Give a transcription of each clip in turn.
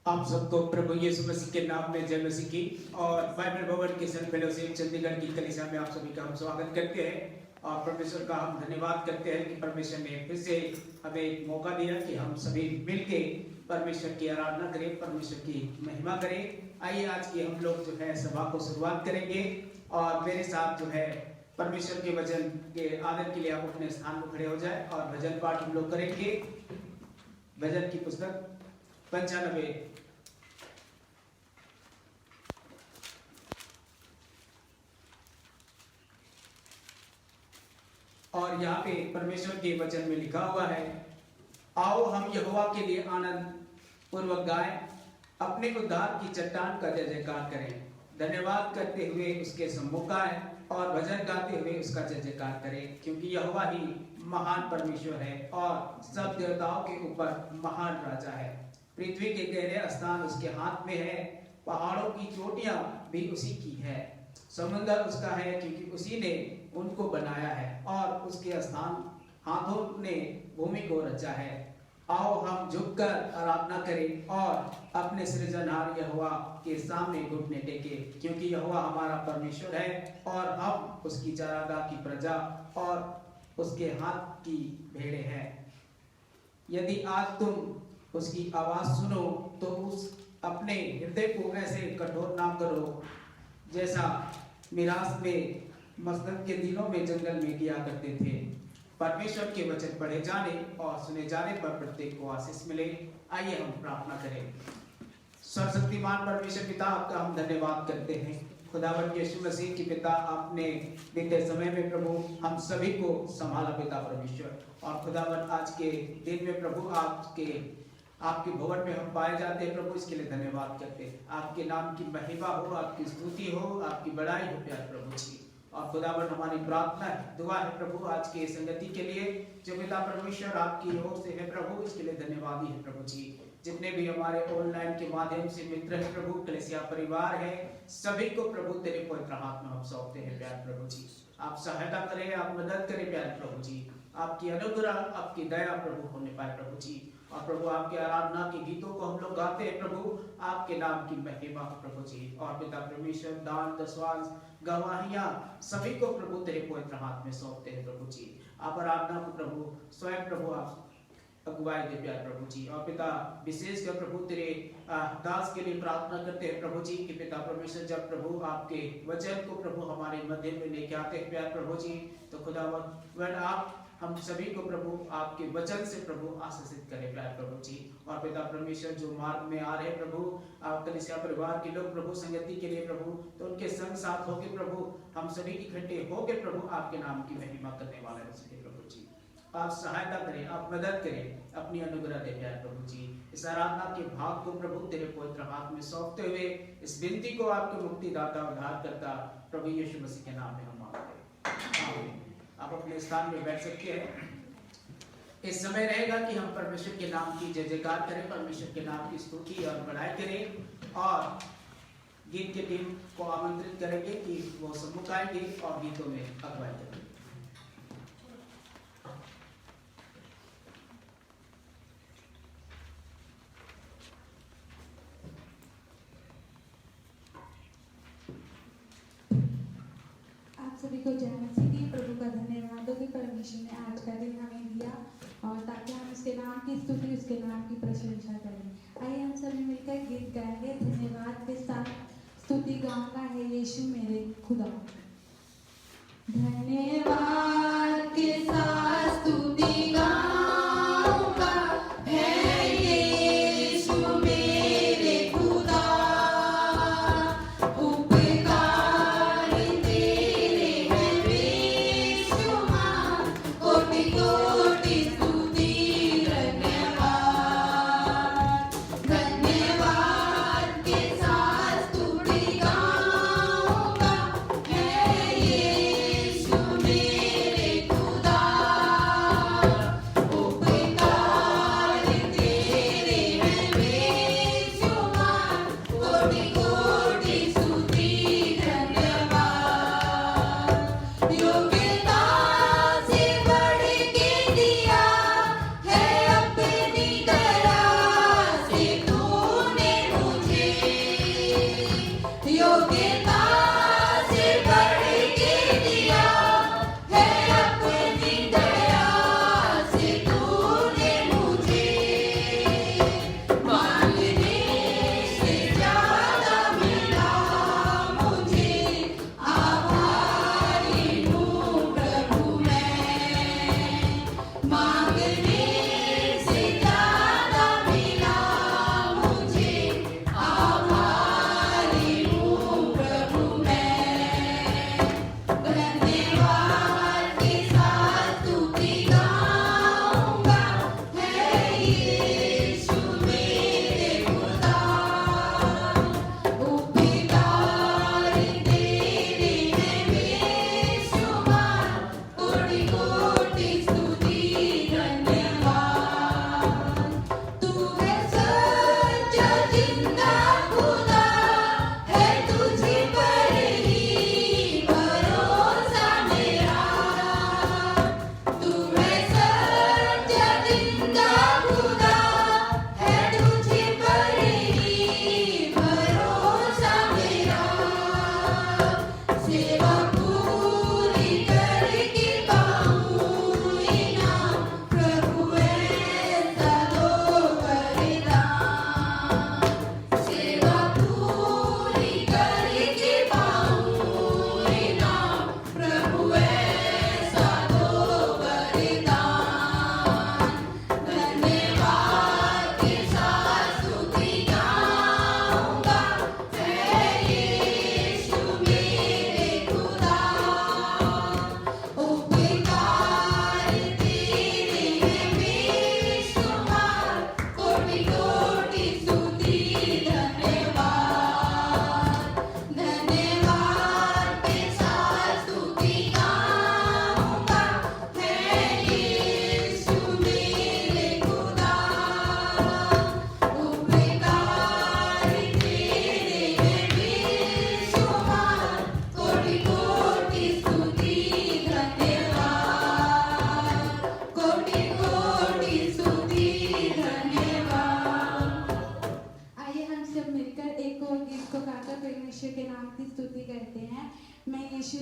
आप सबको प्रभु यीशु मसीह के नाम में जय मसीह की और बाइबल भवन के सन फेलोशिप चंडीगढ़ की कलीसिया में आप सभी का हम स्वागत करते हैं और परमेश्वर का हम धन्यवाद करते हैं कि परमेश्वर ने फिर से हमें एक मौका दिया कि हम सभी मिलके परमेश्वर की आराधना करें, परमेश्वर की महिमा करें। आइए आज की हम लोग जो है सभा को शुरुआत करेंगे और मेरे साथ जो है परमेश्वर के वचन के आदर के लिए आप अपने स्थान पर खड़े हो जाए और भजन पाठ हम लोग करेंगे। भजन की पुस्तक 95 और यहाँ पे परमेश्वर के वचन में लिखा हुआ है, आओ हम यहोवा के लिए आनंद पूर्वक गाएं, अपने उद्धार की चट्टान का जय जयकार करें, धन्यवाद करते हुए उसके सम्मुख आएं और भजन गाते हुए उसका जय जयकार करें, क्योंकि यहोवा ही महान परमेश्वर है और सब देवताओं के ऊपर महान राजा है। पृथ्वी के गहरे स्थान उसके हाथ में है, पहाड़ों की चोटियां भी उसी की है, समुद्र उसका है क्योंकि उसी ने उनको बनाया है और उसके स्थान हाथों ने भूमि को रचा है। आओ हम झुककर आराधना करें और अपने सृजनहार यहोवा के सामने घुटने टेकें, क्योंकि यहोवा हमारा परमेश्वर है और हम उसकी चारागाह की प्रजा और उसके हाथ की भेड़ें हैं। यदि आज तुम उसकी आवाज सुनो तो उस अपने हृदय को ऐसे कठोर ना करो जैसा मिरास में मसलत के दिनों में जंगल में किया करते थे। परमेश्वर के वचन पढ़े जाने और सुने जाने पर प्रत्येक को आशीष मिले। आइए हम प्रार्थना करें। सर्वशक्तिमान परमेश्वर पिता, आपका हम धन्यवाद करते हैं। खुदावंद यीशु मसीह की पिता, आपने बीते समय में प्रभु हम सभी को संभाला पिता परमेश्वर, और खुदावंद आज के दिन में प्रभु आपके भवन में हम पाए जाते हैं प्रभु, इसके लिए धन्यवाद करते हैं। आपके नाम की महिमा हो, आपकी स्तुति हो, आपकी बड़ाई हो प्यारे प्रभु जी। और खुदावंद हमारी प्रार्थना है, दुआ है प्रभु आज के संगति के लिए जो पिता परमेश्वर आपकी ओर से है प्रभु, इसके लिए धन्यवाद ही है प्रभु जी। जितने भी हमारे ऑनलाइन के माध्यम से मित्र है प्रभु, कलीसिया परिवार है, सभी को प्रभु तेरे पवित्र हाथ में हम सौंपते हैं प्यारे प्रभु जी। आप सहायता करें, आप मदद करें प्यारे प्रभु जी। आपकी अनुग्रह, आपकी दया प्रभु होने पाए प्रभु जी। और प्रभु आपके आराधना के गीतों को हम लोग गाते हैं प्रभु, आपके नाम की महिमा हो प्रभु जी। और पिता परमेश्वर दान दशवांश गवाहियां सभी को प्रभु तेरे पवित्र हाथ में सौंपते हैं प्रभु जी। आप आराधना को प्रभु स्वयं प्रभु आप अगुवाई दे प्यारे प्रभु जी। और पिता विशेष कर प्रभु तेरे दास के लिए प्रार्थना करते हैं प्रभु जी कि पिता परमेश्वर जब प्रभु आपके वचन को प्रभु हमारे मध्य में लेके आते हैं प्यारे प्रभु जी, तो खुदावंद आप हम सभी को प्रभु आपके वचन से प्रभु आशीषित करें प्यारे प्रभु जी। और पिता परमेश्वर जो मार्ग में आ रहे प्रभु आप कलीसिया परिवार के लोग प्रभु संगति के लिए प्रभु, तो उनके संग साथ होके प्रभु हम सभी इकट्ठे होके प्रभु आपके नाम की महिमा करने वाले हो सके प्रभु जी। आप सहायता करें, आप मदद करें, अपनी अनुग्रह दे प्यारे प्रभु जी। इस आराधना के भाग को प्रभु तेरे पवित्र हाथ में सौंपते हुए इस विनती को आपके मुक्तिदाता उद्धारकर्ता प्रभु यीशु मसीह के नाम में हम मांगते हैं, आमीन। आप अपने स्थान में बैठ सकते हैं। इस समय रहेगा कि हम परमेश्वर के नाम की जय जयकार करें, परमेश्वर के नाम की स्तुति और बड़ाई करें, और गीत की टीम को आमंत्रित करेंगे कि वो सम्मुख आएंगे और गीतों में अगुवाई करेंगे। सभी को जय मसीह की। प्रभु का धन्यवाद हो कि परमेश्वर ने आज का दिन हमें दिया और ताकि हम उसके नाम की स्तुति, उसके नाम की प्रशंसा करें। आइए हम सभी मिलकर गीत गाएंगे। धन्यवाद के साथ स्तुति गाऊंगा है यीशु मेरे खुदा। धन्यवाद के साथ स्तुति गाऊंगा है यीशु मेरे खुदा। Go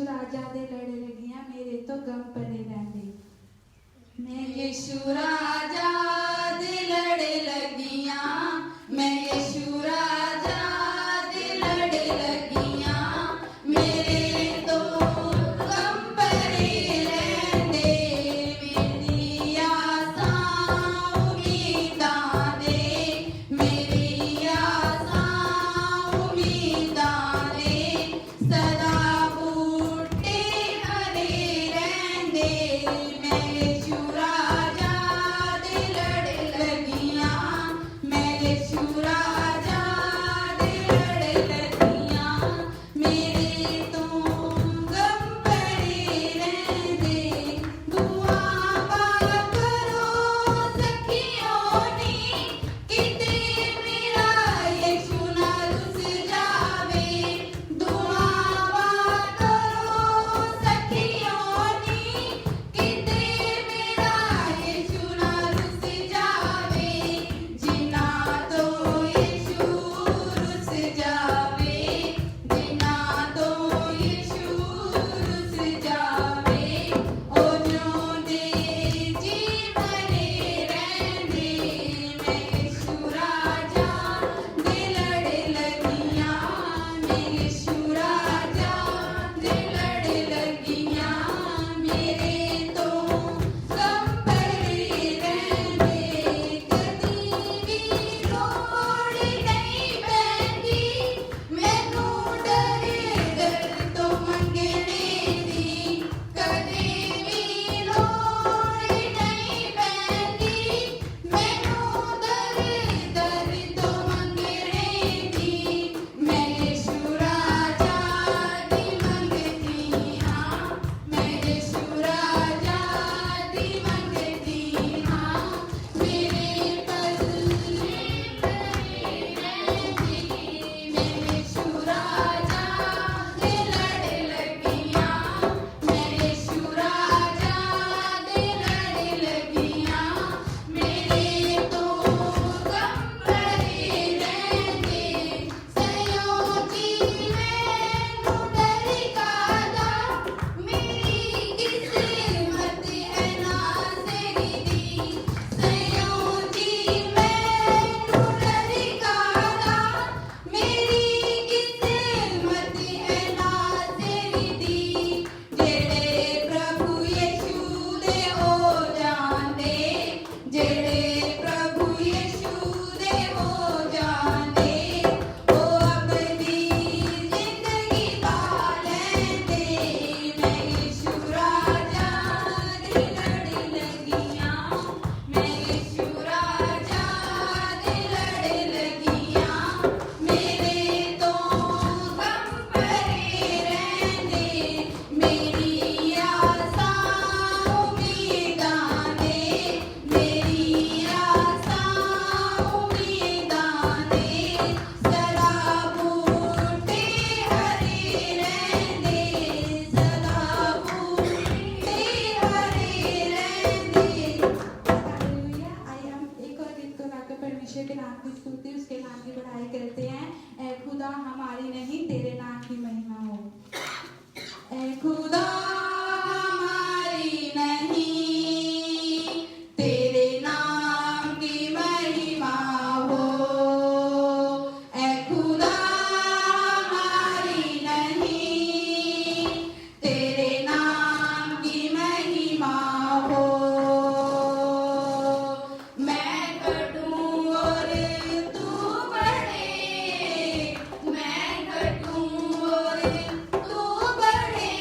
यीशु राजा दे लड़े लगियां मेरे तो गम परे रहंदे मैं यीशु राजा दे लड़े लगियां मैं यीशु राजा दे लड़े लगियां मेरे तो गम परे रहंदे मेरी आसां उम्मीदां दे मेरी आसां उम्मीदां दे सदा बूटे हरे रहंदे मैं यीशु राजा दे लड़े लगियां मैं यीशु राजा दे लड़े लगियां मेरे तो गम परे रहंदे दुआ करो सखियों नी किते मेरा यीशु ना रुस जावे दुआ करो सखियों नी किते मेरा यीशु ना रुस जावे जिना तो यीशु रुस जावे जिना तो यीशु रुस जावे ओ जिਉਂਦੇ जी मरे रहंदे मैं यीशु राजा दे लड़े लगियां मैं यीशु राजा दे लड़े लगियां मेरे तो गम परे रहंदे कदी भी लोड़ नहीं पैंदी मैनू डरे दर तो मंगणे दी कदी भी लोड़ नहीं पैंदी मैनू डरे दर तो मंगणे दी मैं यीशु राजा दी मंगती हां मैं यीशु राजा दी मंगती हां मेरे पल्ले परे रहंदी मैं यीशु राजा दे लड़े लगियां मैं यीशु राजा दे लड़े लगियां मेरे तो गम परे रहंदे सयो जी मैनू डर कादा मेरी किस्मत है नाज़री दी सयो जी मैनू डर कादा मेरी किस्मत है नाज़री दी जेड़े प्रभु यीशु दे हो जांदे जेड़े प्रभु यीशु दे हो जांदे ओ अपनी जिंदगी पा लैंदे मैं यीशु राजा दे लड़े लगियां मैं यीशु राजा दे लड़े लगियां मेरे तो गम परे रहंदे मेरी आसां उम्मीदां दे मेरी आसां उम्मीदां दे सदा बूटे हरे रहंदे सदा बूटे हरे रहंदे हालेलुया आई हम एक और गीत को गाकर परमेश्वर के नाम की स्तुति उसके नाम की बड़ाई करते हैं ऐ खुदा हमारी नहीं तेरे नाम की महिमा हो ऐ खुदा हमारी नहीं तेरे नाम की महिमा हो ऐ खुदा हमारी नहीं तेरे नाम की महिमा हो मैं घटूं और तू बढ़े मैं घटूं और तू बढ़े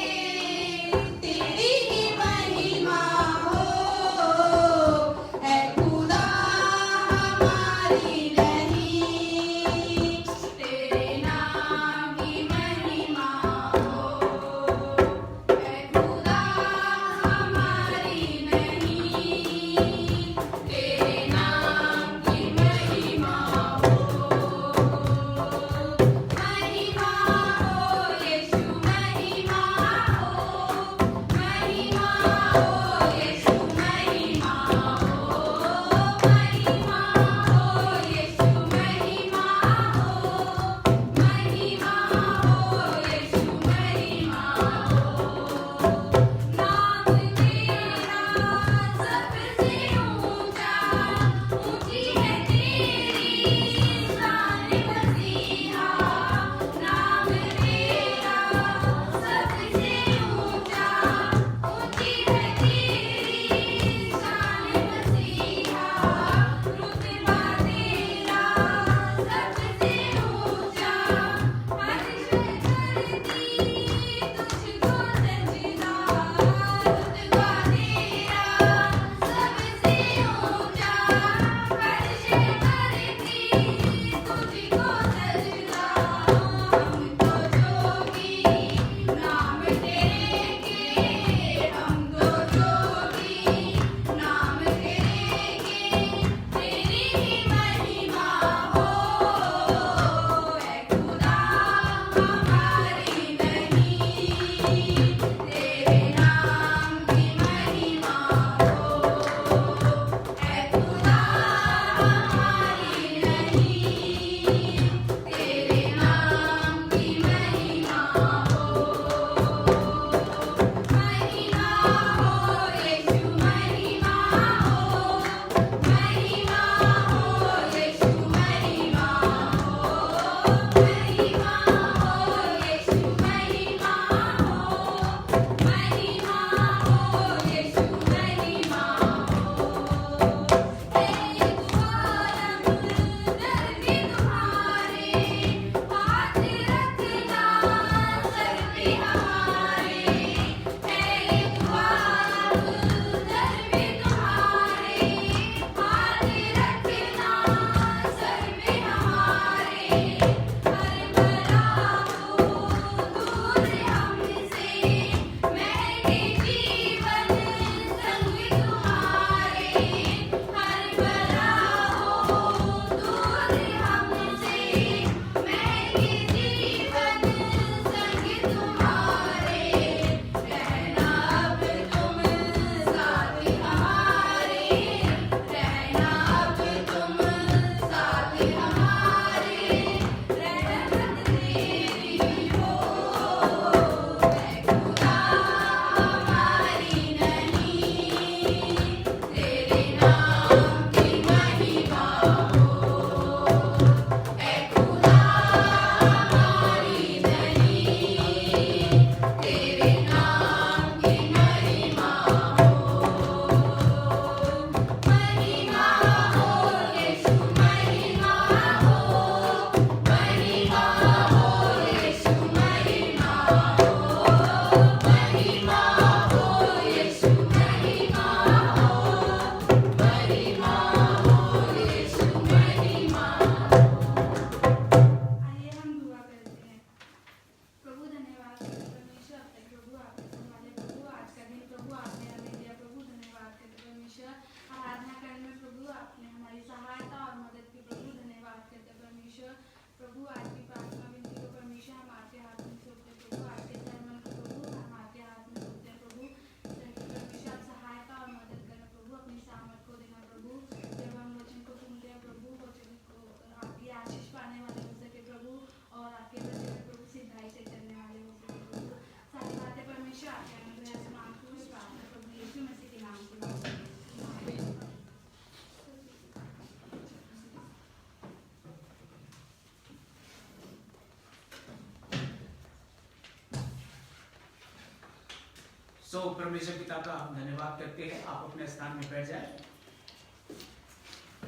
सो परमेश्वर पिता का हम धन्यवाद करते हैं। आप अपने स्थान में बैठ जाए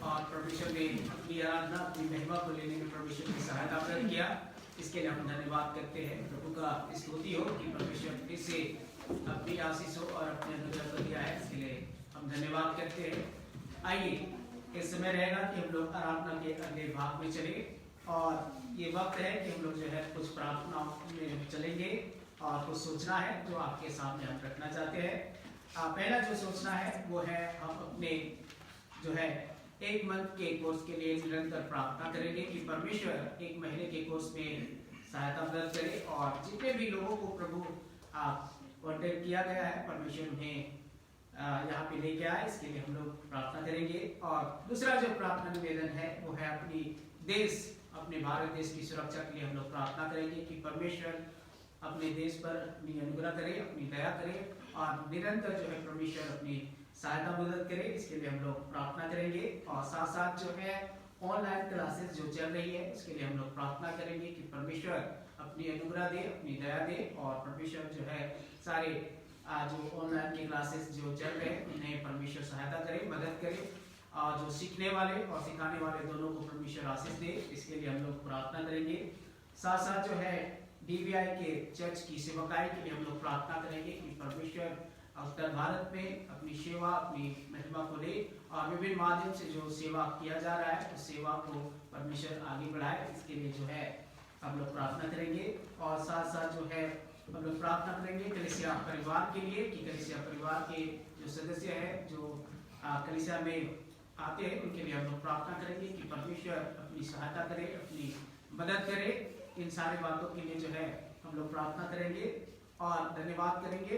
और परमेश्वर ने अपनी आराधना अपनी महिमा को लेने में परमेश्वर की सहायता प्रदान किया, इसके लिए हम धन्यवाद करते हैं। प्रभु का स्तुति हो कि परमेश्वर फिर से अपनी आशीषों और अपने अनुग्रह को दिया है, इसके लिए हम धन्यवाद करते हैं। आइए इस समय रहेगा कि हम लोग आराधना के अगले भाग में चले और ये वक्त है कि हम लोग जो है कुछ प्रार्थना में चलेंगे और कुछ सोचना है जो आपके सामने हम रखना चाहते हैं। पहला जो सोचना है वो है हम अपने जो है एक मंथ के कोर्स के लिए निरंतर प्रार्थना करेंगे कि परमेश्वर एक महीने के कोर्स में सहायता प्रदान करे और जितने भी लोगों को प्रभु कॉन्टेक्ट किया गया है परमेश्वर उन्हें यहाँ पे लेके आए, इसके लिए हम लोग प्रार्थना करेंगे। और दूसरा जो प्रार्थना निवेदन है वो है अपने भारत देश की सुरक्षा के लिए हम लोग प्रार्थना करेंगे कि परमेश्वर अपने देश पर अपनी अनुग्रह करे, अपनी दया करे और निरंतर जो है परमेश्वर अपनी सहायता मदद करे, इसके लिए हम लोग प्रार्थना करेंगे। और साथ साथ जो है ऑनलाइन क्लासेस जो चल रही है उसके लिए हम लोग प्रार्थना करेंगे कि परमेश्वर अपनी अनुग्रह दे, अपनी दया दे और परमेश्वर जो है सारे जो ऑनलाइन की क्लासेस जो चल रहे हैं उन्हें परमेश्वर सहायता करे, मदद करे और जो सीखने वाले और सिखाने वाले दोनों को परमेश्वर आशीष दे, इसके लिए हम लोग प्रार्थना करेंगे। साथ साथ जो है DBI के चर्च की सेवकाई के लिए हम लोग प्रार्थना करेंगे कि परमेश्वर उत्तर भारत में अपनी सेवा अपनी महिमा को ले और विभिन्न माध्यम से जो सेवा किया जा रहा है उस सेवा को परमेश्वर आगे बढ़ाए, इसके लिए जो है हम लोग प्रार्थना करेंगे। और साथ साथ जो है हम लोग प्रार्थना करेंगे कलीसिया परिवार के लिए कि कलीसिया परिवार के जो सदस्य है जो कलीसिया में आते हैं उनके लिए हम लोग प्रार्थना करेंगे कि परमेश्वर अपनी सहायता करे, अपनी मदद करे। इन सारी बातों के लिए जो है हम लोग प्रार्थना करेंगे और धन्यवाद करेंगे।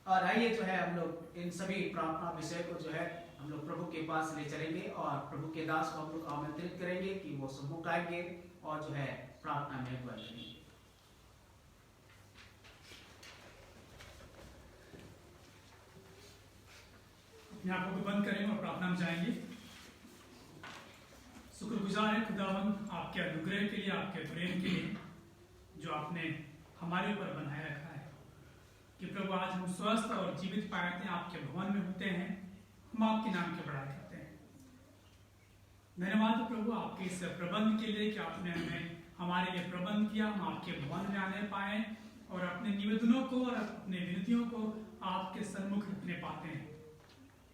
और आइए जो है हम लोग इन सभी प्रार्थना विषय को जो है हम लोग प्रभु के पास ले चलेंगे और प्रभु के दास को हम लोग आमंत्रित करेंगे कि वो सम्मुख आएंगे और जो है प्रार्थना में अगुवाई करेंगे। अपनी आंखों को बंद करेंगे और प्रार्थना में जाएंगे। शुक्रगुजार है खुदावंद आपके अनुग्रह के लिए, आपके प्रेम के लिए जो आपने हमारे ऊपर बनाए रखा है कि प्रभु आज हम स्वस्थ और जीवित पाए आपके भवन में होते हैं, हम आपके नाम की बड़ाई करते हैं। धन्यवाद प्रभु आपके इस प्रबंध के लिए कि आपने हमें हमारे लिए प्रबंध किया, हम आपके भवन में आने पाए और अपने निवेदनों को और अपने विनतियों को आपके सन्मुख रखने पाते हैं।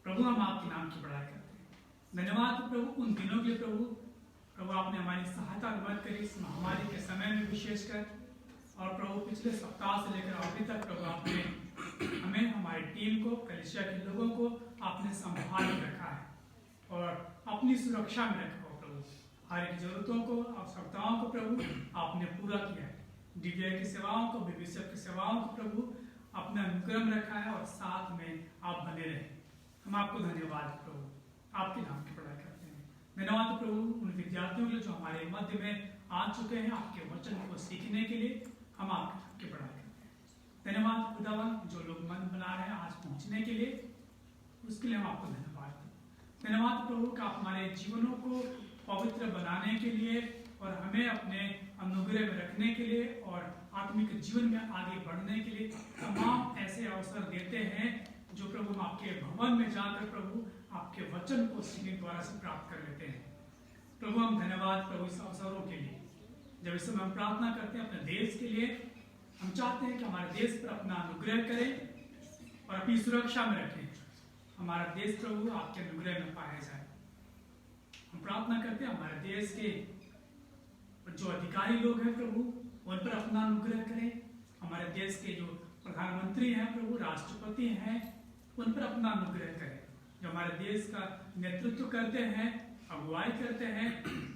प्रभु हम आपके नाम की बड़ाई करते हैं। धन्यवाद प्रभु उन दिनों के लिए प्रभु आपने हमारी सहायता मदद करी इस महामारी के समय में विशेषकर, और प्रभु पिछले सप्ताह से लेकर अभी तक प्रभु आपने हमें हमारी टीम को कलीसिया के लोगों को आपने संभाल रखा है और अपनी सुरक्षा में रखा हो। प्रभु हर एक जरूरतों को आवश्यकताओं को प्रभु आपने पूरा किया है। DBI की सेवाओं को BBCF की सेवाओं को प्रभु अपना अनुग्रह में रखा है और साथ में आप बने रहे। हम आपको धन्यवाद प्रभु आपके नाम की बड़ाई करते हैं। धन्यवाद प्रभु उन विद्यार्थियों के लिए जो हमारे मध्य में आ चुके हैं आपके वचन को सीखने के लिए, हम आपकी बड़ाई करते हैं। धन्यवाद खुदावन जो लोग मन बना रहे हैं आज पहुंचने के लिए, उसके लिए हम आपको धन्यवाद दें। धन्यवाद प्रभु कि आप हमारे जीवनों को पवित्र बनाने के लिए और हमें अपने अनुग्रह में रखने के लिए और आत्मिक जीवन में आगे बढ़ने के लिए तमाम ऐसे अवसर देते हैं जो प्रभु हम आपके भवन में जाकर प्रभु आपके वचन को सीखने द्वारा से प्राप्त कर लेते हैं। प्रभु हम धन्यवाद प्रभु इस अवसरों के लिए। जब इस समय हम प्रार्थना करते हैं अपने देश के लिए, हम चाहते हैं कि हमारे देश पर अपना अनुग्रह करें और अपनी सुरक्षा में रखें। हमारा देश प्रभु आपके अनुग्रह में पाया जाए। हम प्रार्थना करते हैं हमारे देश के जो अधिकारी लोग हैं प्रभु उन पर अपना अनुग्रह करें। हमारे देश के जो प्रधानमंत्री हैं प्रभु, राष्ट्रपति हैं, उन पर अपना अनुग्रह करें। जो हमारे देश का नेतृत्व करते हैं, अगुवाई करते हैं,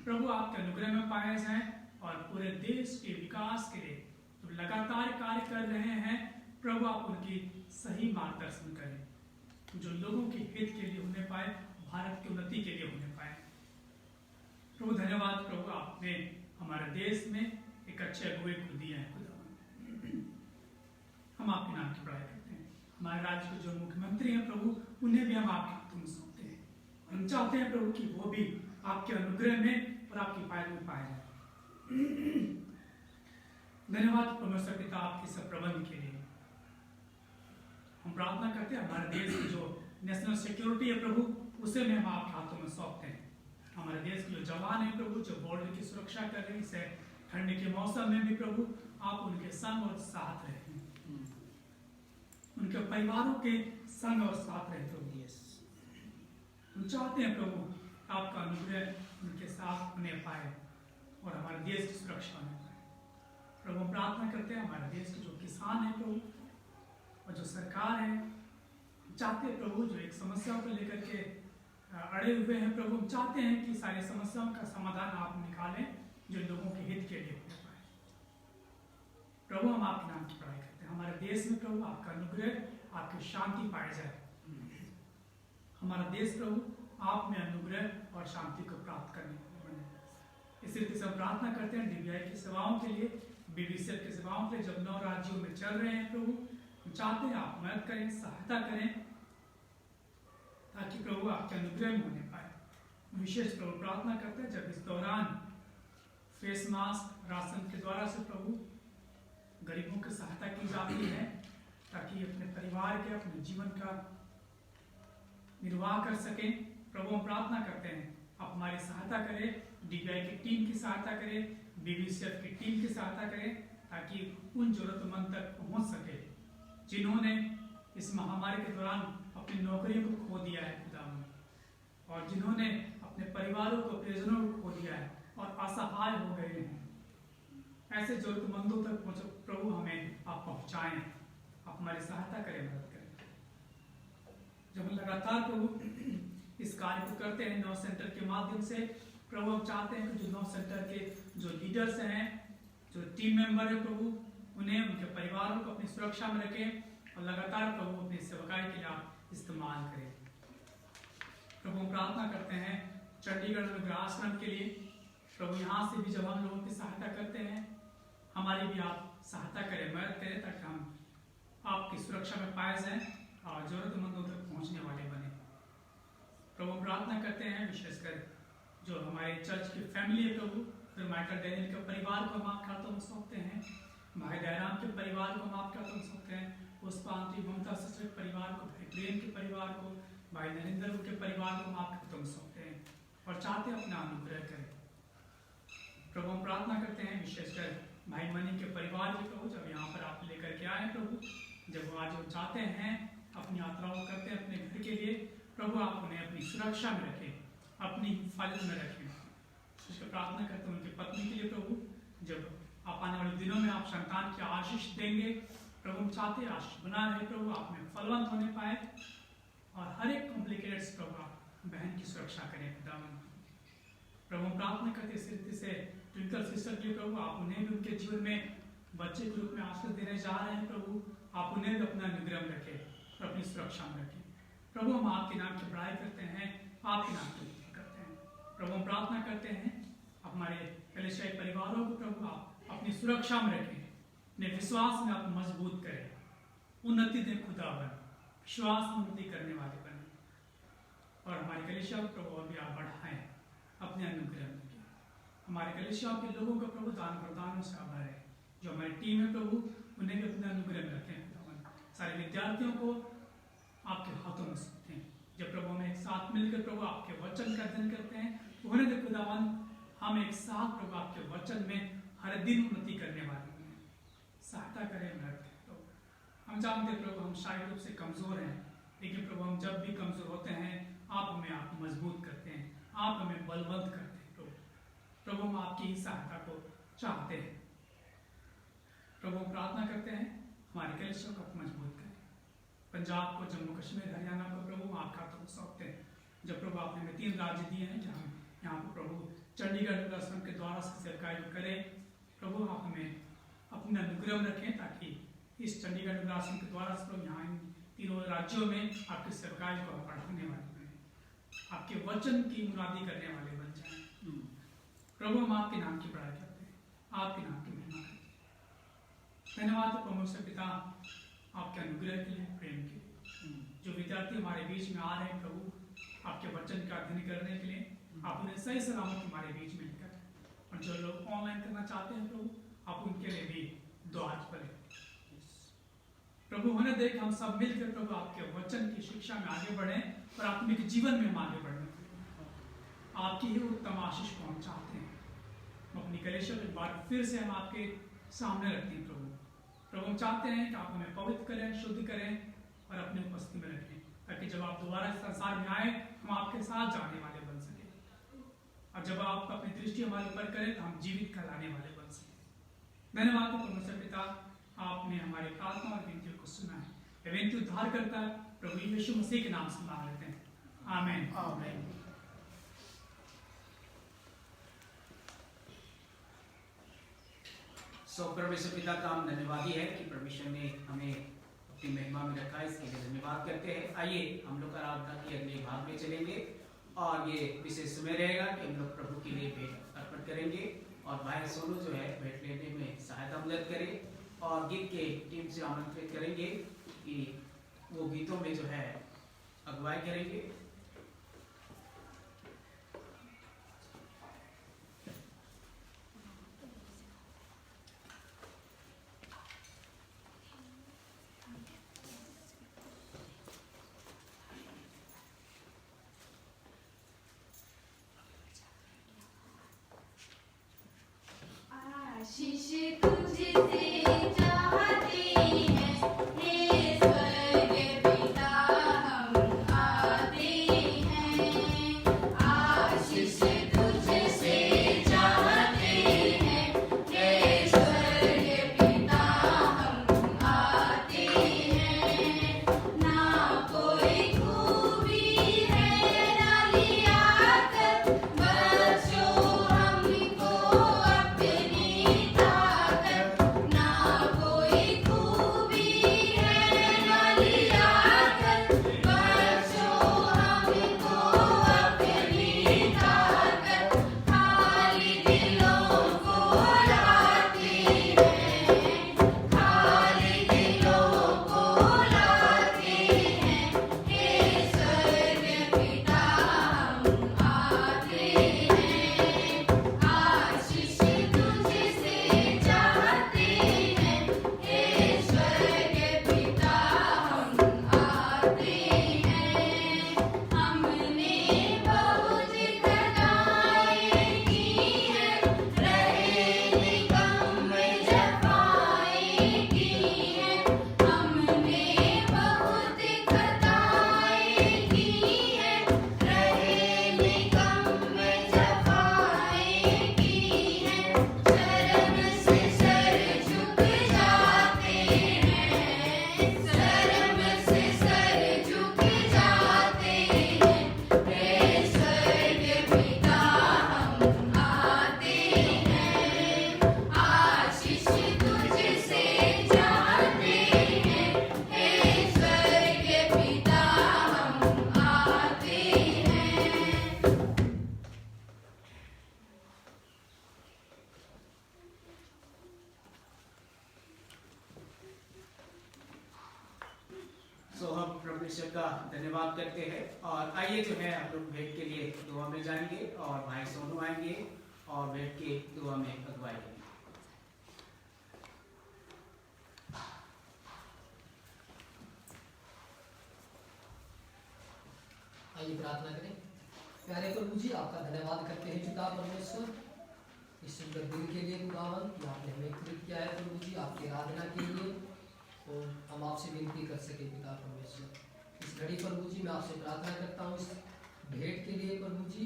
प्रभु आपके अनुग्रह में पाए जाएं और पूरे देश के विकास के लिए जो लगातार कार्य कर रहे हैं प्रभु आप उनकी सही मार्गदर्शन करें, जो लोगों के हित के लिए होने पाए, भारत की उन्नति के लिए होने पाए। प्रभु धन्यवाद प्रभु आपने हमारे देश में एक अच्छे अगुवे को दिया है। हम आपके नाम की बड़ाई करते हैं। हमारे राज्य के जो मुख्यमंत्री हैं प्रभु उन्हें भी हम आपके हाथों में सौंपते हैं। हम चाहते हैं प्रभु कि वो भी आपके अनुग्रह में और आपकी पायल में पाए जाए। धन्यवाद परमेश्वर पिता आपके सब प्रबंध के लिए। हम प्रार्थना करते हैं हमारे देश की जो नेशनल सिक्योरिटी है प्रभु, उसे भी हम आपके हाथों में सौंपते हैं। हमारे देश के जो जवान हैं प्रभु, जो बॉर्डर की सुरक्षा कर रहे हैं, इसे ठंड के मौसम में भी प्रभु आप उनके संग और साथ रहे, उनके परिवारों के संग और साथ रहे प्रभु। हम चाहते हैं प्रभु आपका अनुग्रह उनके साथ होने पाए और हमारे देश की सुरक्षा होने पाए। प्रभु हम प्रार्थना करते हैं हमारे देश के जो किसान हैं प्रभु और जो सरकार है, चाहते हैं प्रभु जो एक समस्या को लेकर के अड़े हुए हैं प्रभु, हम चाहते हैं कि सारी समस्याओं का समाधान आप निकालें जो लोगों के हित के लिए हो पाए। प्रभु हम आपके नाम की पढ़ाई करते हैं हमारे देश में प्रभु, आपका अनुग्रह आपकी शांति पाई जाए। हमारा देश प्रभु आप में अनुग्रह और शांति को प्राप्त करने बने। इसी रीति से हम प्रार्थना करते हैं DBI की सेवाओं के लिए, BBCF की सेवाओं के लिए, जब 9 राज्यों में चल रहे हैं प्रभु, हम चाहते हैं आप मदद करें, सहायता करें ताकि प्रभु आपके अनुग्रह में होने पाए। विशेष प्रभु प्रार्थना करते हैं जब इस दौरान फेस मास्क राशन के द्वारा से प्रभु गरीबों की सहायता की जाती है ताकि अपने परिवार के, अपने जीवन का निर्वाह कर सकें। प्रभु हम प्रार्थना करते हैं आप हमारी सहायता करें, DBI की टीम की सहायता करें, BBCF की टीम की सहायता करें ताकि उन जरूरतमंद तक पहुंच सके जिन्होंने इस महामारी के दौरान अपनी नौकरियों को खो दिया है खुदावन, और जिन्होंने अपने परिवारों को, परिजनों को खो दिया है और असहाय हो गए हैं। ऐसे जरूरतमंदों तक पहुंचो प्रभु, हमें आप पहुंचाएं, आप हमारी सहायता करें, मदद करें। जब हम लगातार प्रभु इस कार्य को करते हैं 9 सेंटर के माध्यम से प्रभु, हम चाहते हैं कि जो 9 सेंटर के जो लीडर्स हैं, जो टीम मेंबर है प्रभु, उन्हें, उनके परिवारों को अपनी सुरक्षा में रखें और लगातार प्रभु अपनी सेवकाई के लिए आप इस्तेमाल करें। प्रभु हम प्रार्थना करते हैं चंडीगढ़ में गृहाश्रम के लिए प्रभु, यहाँ से भी जब हम लोगों की सहायता करते हैं हमारी भी आप सहायता करें, मदद करें ताकि हम आपकी सुरक्षा में पाए जाएं और जरूरतमंदों तक पहुंचने वाले बने। प्रभु प्रार्थना करते हैं विशेषकर जो हमारे चर्च की फैमिली है प्रभु, फिर माइकल डैनियल के परिवार को हम आपके हाथों में सौंपते हैं, भाई दयाराम के परिवार को हम आपके हाथों में सौंपते हैं, पुष्पांति ममता सिस्टर के परिवार को, भाई प्रेम के परिवार को, भाई नरेंद्र के परिवार को हम आपके हाथों में सौंपते हैं और चाहते हैं अपना अनुग्रह करें। प्रभु हम प्रार्थना करते हैं विशेषकर भाई मनी के परिवार की प्रभु, जब यहाँ पर आप लेकर के आए प्रभु, जब आज वो चाहते हैं अपनी यात्राओं करते हैं अपने घर के लिए प्रभु, आप उन्हें अपनी सुरक्षा में रखें, अपनी हिफाजत में रखें। उसको प्रार्थना करते हैं उनकी पत्नी के लिए प्रभु, जब आप आने वाले दिनों में आप संतान की आशीष देंगे प्रभु, हम चाहते हैं आशीष बना रहे प्रभु, आप में फलवंत होने पाए और हर एक कॉम्प्लिकेटेड्स प्रभु आप बहन की सुरक्षा करें खुदावन। प्रभु हम प्रार्थना करते इस रीति से ट्विंकल सिस्टर के लिए प्रभु, आप उन्हें भी उनके जीवन में बच्चे के रूप में आशीष देने जा रहे हैं प्रभु, आप उन्हें भी अपना अनुग्रह में रखें और अपनी सुरक्षा में रखें। प्रभु हम आपके नाम की पढ़ाई करते हैं, आपके नाम की करते हैं प्रभु, हम प्रार्थना करते हैं हमारे कलीसियाई परिवारों को प्रभु आप अपनी सुरक्षा में रखें, अपने विश्वास में आप मजबूत करें, उन्नति दें खुदावन, विश्वास में उन्नति करने वाले बने और हमारे कलीसिया को प्रभु और भी आप बढ़ाएं अपने अनुग्रह में। हमारे कलीसिया के लोगों को प्रभु दान प्रदानों से आभार है, जो हमारी टीम है प्रभु उन्हें भी अपने अनुग्रह में रखें खुदावन। सारे विद्यार्थियों को आपके हाथों में सौंपते हैं, जब प्रभु हम एक साथ मिलकर प्रभु आपके वचन का अध्ययन करते हैं तो उन्हें भी खुदावन हम एक साथ प्रभु आपके वचन में हर दिन उन्नति करने वाले हैं, सहायता करें, मदद करें प्रभु। हम जानते हैं प्रभु हम शारीरिक रूप से कमजोर हैं, लेकिन प्रभु हम जब भी कमजोर होते हैं आप हमें आप मजबूत करते हैं, आप हमें बलवंत करते हैं प्रभु, हम आपकी ही सहायता को चाहते हैं प्रभु। हम प्रार्थना करते हैं हमारे कलीसिया को मजबूत करें, पंजाब को, जम्मू कश्मीर, हरियाणा को प्रभु आपके हाथों में सौंपते हैं। जब प्रभु आपने हमें 3 राज्य दिए हैं जहाँ यहाँ पर प्रभु चंडीगढ़ दर्शन के द्वारा से सेवकाई करें प्रभु, आप हमें अपने अनुग्रह में रखें ताकि इस चंडीगढ़ दर्शन के द्वारा से प्रभु यहाँ इन 3 राज्यों में आपकी सेवकाई को बढ़ाने वाले बने, आपके वचन की मुरादी करने वाले बन जाए प्रभु। हम आपके नाम की बड़ाई करते हैं, आपके नाम की महिमा करते हैं। धन्यवाद परमेश्वर पिता आपके अनुग्रह के लिए, प्रेम के लिए। जो विद्यार्थी हमारे बीच में आ रहे हैं प्रभु आपके वचन का अध्ययन करने के लिए, आप उन्हें सही सलामत हमारे बीच में लेकर, और जो लोग ऑनलाइन करना चाहते हैं प्रभु आप उनके लिए भी द्वार खोलें प्रभु होने दे कि हम सब मिलकर प्रभु आपके वचन की शिक्षा में आगे बढ़ें और आत्मिक जीवन में हम आगे बढ़ें। आपकी ही उत्तम आशीष को हम चाहते हैं। हम अपनी कलीसिया एक बार फिर से हम आपके सामने रखते हैं प्रभु हम चाहते हैं कि आप हमें पवित्र करें, शुद्ध करें और अपनी उपस्थिति में रखें, ताकि जब आप दोबारा इस संसार में आए हम आपके साथ जाने वाले बन सके, और जब आप अपनी दृष्टि हमारे ऊपर करें तो हम जीवित कहलाने वाले बन सके। धन्यवाद परमेश्वर पिता, आपने हमारी प्रार्थना और विनतियों को सुना है। ये विनती उद्धार करता है प्रभु यीशु मसीह के नाम से मांग लेते हैं, आमीन। आमीन। परमेश्वर पिता का हम धन्यवादी है कि परमेश्वर ने हमें अपनी महिमा में रखा, इसके लिए धन्यवाद करते हैं। आइए हम लोग आराधना के अगले भाग में चलेंगे और ये विशेष समय रहेगा कि हम लोग प्रभु के लिए भेंट अर्पण करेंगे और भाई सोनू जो है भेंट लेने में सहायता मदद करे और गीत के टीम से आमंत्रित करेंगे कि वो गीतों में जो है अगुवाई करेंगे। आशीष तुझसे चाहते हैं, हे स्वर्ग पिता हम आते हैं। आशीष तुझसे चाहते हैं, हे स्वर्ग पिता हम आते हैं। ना कोई खूबी है ना लियाकत, बख्शो हमको अपनी ताकत। ना कोई खूबी है ना लियाकत, बख्शो हमको अपनी ताकत। खाली दिलों को लाते हैं, खाली दिलों को लाते हैं, हे स्वर्ग पिता हम आते हैं। आशीष तुझसे चाहते हैं, हे स्वर्ग पिता हम आते हैं। हमने बहुत खताएं की हैं, रहे निकम्म जफाएं की हैं। हमने बहुत खताएं की हैं, रहे निकम्म जफाएं की हैं। शर्म से सर झुक जाते हैं, शर्म से सर झुक जाते हैं, हे स्वर्ग पिता हम आते हैं। आशीष तुझसे चाहते हैं, हे स्वर्ग पिता हम आते हैं। हम परमेश्वर का धन्यवाद करते हैं और आइए जो है हम लोग भेंट के लिए दुआ में जाएंगे और भाई सोनू आएंगे और भेंट के दुआ में अगुवाई करेंगे। आइए प्रार्थना करें। प्यारे प्रभु जी, आपका धन्यवाद करते हैं पिता परमेश्वर, इस सुंदर दिन के लिए खुदावन कि आपने हमें कृत किया है प्रभु जी आपकी आराधना के लिए, और हम आपसे विनती कर सके पिता परमेश्वर। इस घड़ी प्रभु जी मैं आपसे प्रार्थना करता हूँ इस भेंट के लिए प्रभु जी,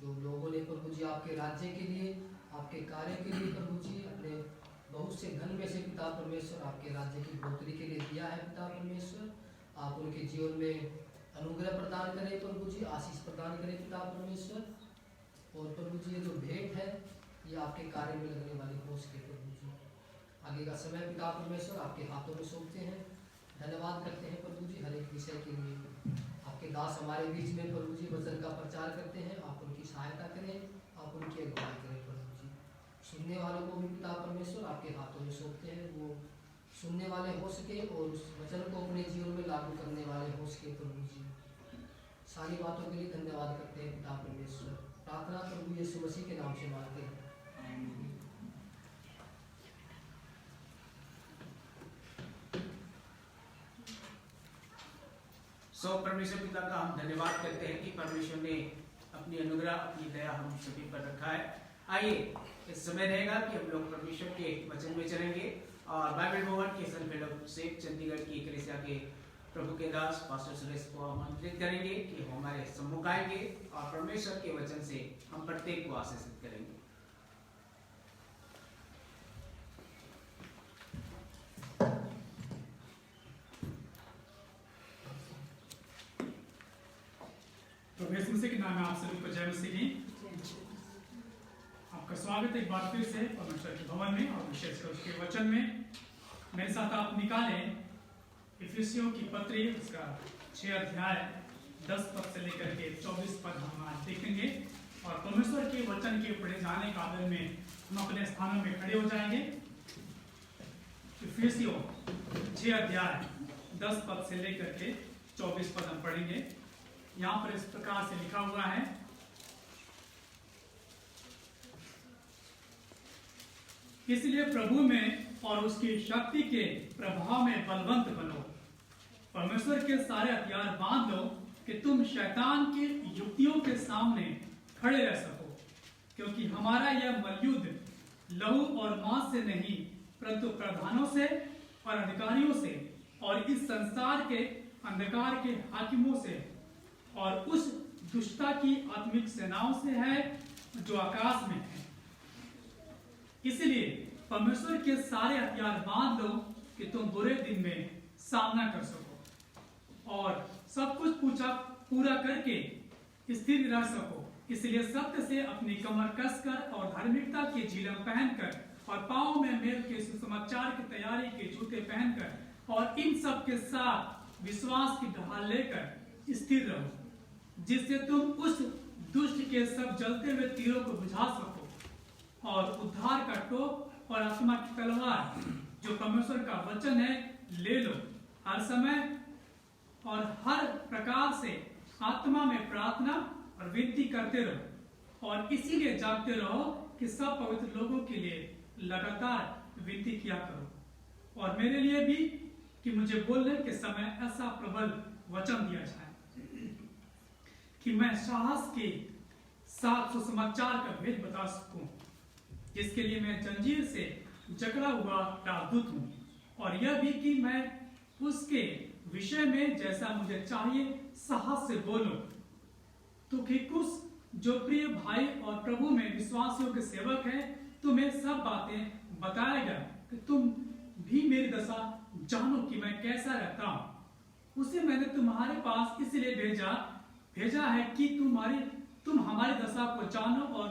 जो लोगों ने प्रभु जी आपके राज्य के लिए, आपके कार्य के लिए प्रभु जी अपने बहुत से धन में से पिता परमेश्वर आपके राज्य की बढ़ोतरी के लिए दिया है पिता परमेश्वर। आप उनके जीवन में अनुग्रह प्रदान करें प्रभु जी, आशीष प्रदान करें पिता परमेश्वर। और प्रभु जी ये जो भेंट है ये आपके कार्य में लगने वाली हो सके प्रभु जी। आगे का समय पिता परमेश्वर आपके हाथों में सौंपते हैं। धन्यवाद करते हैं प्रभु जी हर एक विषय के लिए। आपके दास हमारे बीच में प्रभु जी वचन का प्रचार करते हैं, आप उनकी सहायता करें, आप उनकी अगुवाई करें प्रभु जी। सुनने वालों को भी पिता परमेश्वर आपके हाथों में सौंपते हैं, वो सुनने वाले हो सके और उस वचन को अपने जीवन में लागू करने वाले हो सके प्रभु जी। सारी बातों के लिए धन्यवाद करते हैं पिता परमेश्वर। प्रार्थना प्रभु यीशु मसीह के नाम से मांगते हैं। सो परमेश्वर पिता का हम धन्यवाद करते हैं कि परमेश्वर ने अपनी अनुग्रह अपनी दया हम सभी पर रखा है। आइए इस समय रहेगा कि हम लोग परमेश्वर के वचन में चलेंगे और बाइबल भवन के सन फेलोशिप चंडीगढ़ की कलीसिया के प्रभु के दास पास्टर सुरेश को आमंत्रित करेंगे कि वो हमारे सम्मुख आएंगे और परमेश्वर के वचन से हम प्रत्येक को आशीषित करेंगे। प्रभु यीशु मसीह के नाम में आप सभी को जय मसीह की। आपका स्वागत है एक बार फिर से परमेश्वर के भवन में और विशेषकर उसके वचन में। मेरे साथ आप निकालें इफिसियों की पत्री उसका 6 अध्याय 10 पद से लेकर के 24 पद हम आज देखेंगे और परमेश्वर के वचन के पढ़े जाने का आदर में हम अपने स्थानों में खड़े हो जाएंगे। इफिसियों 6 अध्याय 10 पद से लेकर के 24 पद हम पढ़ेंगे। यहाँ पर इस प्रकार से लिखा हुआ है, इसलिए प्रभु में और उसकी शक्ति के प्रभाव में बलवंत बनो, परमेश्वर के सारे हथियार बांध लो कि तुम शैतान की युक्तियों के सामने खड़े रह सको, क्योंकि हमारा यह मल्लयुद्ध लहू और मांस से नहीं परंतु प्रधानों से और अधिकारियों से और इस संसार के अंधकार के हाकिमों से और उस दुष्टता की आत्मिक सेनाओं से है जो आकाश में है। इसलिए परमेश्वर के सारे हथियार बांध लो कि तुम बुरे दिन में सामना कर सको और सब कुछ पूरा करके स्थिर रह सको। इसलिए सत्य से अपनी कमर कसकर और धार्मिकता की झिलम पहनकर और पांव में मेल के सुसमाचार की तैयारी के जूते पहनकर और इन सब के साथ विश्वास की ढाल लेकर स्थिर रहो, जिससे तुम उस दुष्ट के सब जलते हुए तीरों को बुझा सको और उद्धार का टोप और आत्मा की तलवार जो परमेश्वर का वचन है ले लो। हर समय और हर प्रकार से आत्मा में प्रार्थना और विनती करते रहो और इसीलिए जागते रहो कि सब पवित्र लोगों के लिए लगातार विनती किया करो और मेरे लिए भी कि मुझे बोलने के समय ऐसा प्रबल वचन दिया जाए कि मैं साहस के साथ सुसमाचार का भेद बता सकूं, जिसके लिए मैं जंजीर से जकड़ा हुआ राजदूत हूं और यह भी कि मैं उसके विषय में जैसा मुझे चाहिए साहस से बोलूं। तो खिकुस जो प्रिय भाई और प्रभु में विश्वासियों के सेवक है तुम्हें सब बातें बताएगा कि तुम भी मेरी दशा जानो कि मैं कैसा रहता हूं। उसे मैंने तुम्हारे पास इसलिए भेजा है कि तुम हमारी दशा को जानो और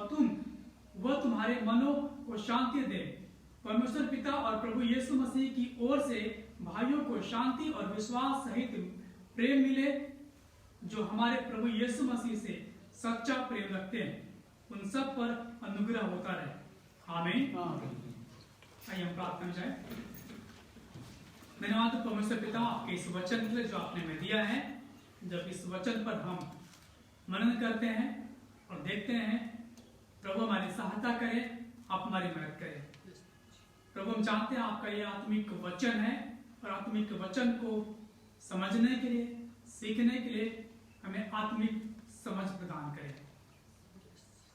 वह तुम्हारे मनों को शांति दे। परमेश्वर पिता और प्रभु यीशु मसीह की ओर से भाइयों को शांति और विश्वास सहित प्रेम मिले जो हमारे प्रभु यीशु मसीह से सच्चा प्रेम रखते हैं, उन सब पर अनुग्रह होता रहे। आमीन। आइए हम प्रार्थना जाए। धन्यवाद परमेश्वर पिता आपके इस वचन के लिए जो आपने हमें दिया है। जब इस वचन पर हम मनन करते हैं और देखते हैं, प्रभु हमारी सहायता करे, आप हमारी मदद करें। प्रभु हम चाहते हैं आपका ये आत्मिक वचन है और आत्मिक वचन को समझने के लिए, सीखने के लिए हमें आत्मिक समझ प्रदान करें।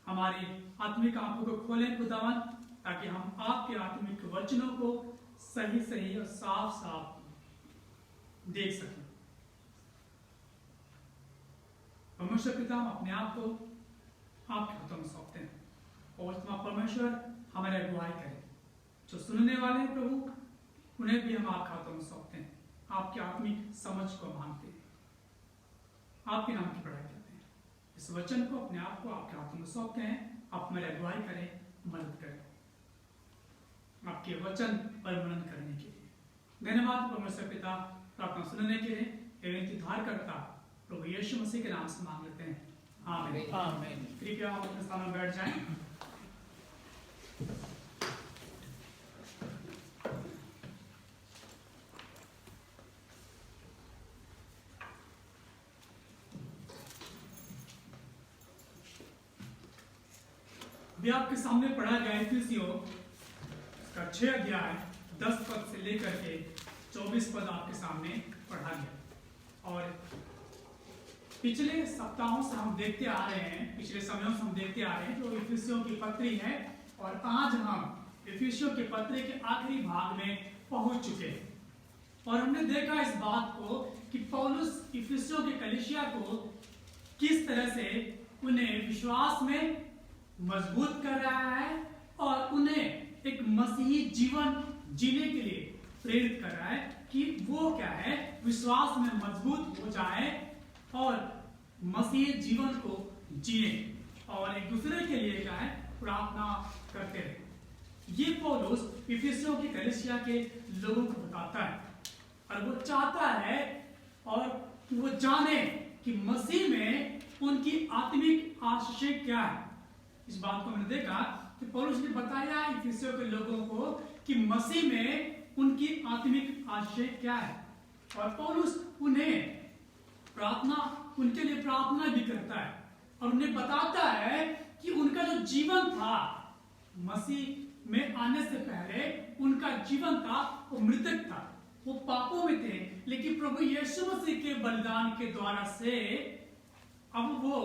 हमारी आत्मिक आंखों को खोलें खुदावन, ताकि हम आपके आत्मिक वचनों को सही और साफ देख सकें। परमेश्वर पिता हम अपने आप को आपके हाथों में सौंपते हैं और परमेश्वर हमारे अगुवाई करें। जो सुनने वाले हैं प्रभु, उन्हें भी हम आपके हाथों में सौंपते हैं। आपकी आत्मिक समझ को मांगते हैं, आपके नाम की पढ़ाई करते हैं। इस वचन को अपने आप को आपके हाथों में सौंपते हैं। आप हमारी अगुवाई करें, मदद करें आपके वचन पर मनन करने के लिए। धन्यवाद परमेश्वर पिता, प्रार्थना सुनने के लिए इंतजार करता प्रभु यीशु मसीह के नाम से मांग लेते हैं। आमीन। आमीन। कृपया आप अपने स्थान में बैठ जाएं। अभी आपके सामने पढ़ा गया इफिसियों का 6 अध्याय 10 पद से लेकर के 24 पद आपके सामने पढ़ा गया और पिछले सप्ताहों से हम देखते आ रहे हैं, पिछले समयों से हम देखते आ रहे हैं जो इफिसियों की पत्री है, और आज हम इफिसियों के पत्री के आखिरी भाग में पहुंच चुके हैं। और हमने देखा इस बात को कि पौलुस इफिसियों के कलीसिया को किस तरह से उन्हें विश्वास में मजबूत कर रहा है और उन्हें एक मसीही जीवन जीने के लिए प्रेरित कर रहा है कि वो क्या है, विश्वास में मजबूत हो जाए और मसीही जीवन को जिए और एक दूसरे के लिए क्या है, प्रार्थना करते रहे। ये पौलुस इफिसियों की कलीसिया के लोगों को बताता है और वो चाहता है और वो जाने कि मसीह में उनकी आत्मिक आशीषें क्या है। इस बात को मैंने देखा कि पौलुस ने बताया इफिसियों के लोगों को कि मसीह में उनकी आत्मिक आशीषें क्या है, और पौलुस उन्हें प्रार्थना, उनके लिए प्रार्थना भी करता है और उन्हें बताता है कि उनका जो जीवन था मसीह में आने से पहले, उनका जीवन था वो मृतक था, वो पापों में थे, लेकिन प्रभु यीशु मसीह के बलिदान के द्वारा से अब वो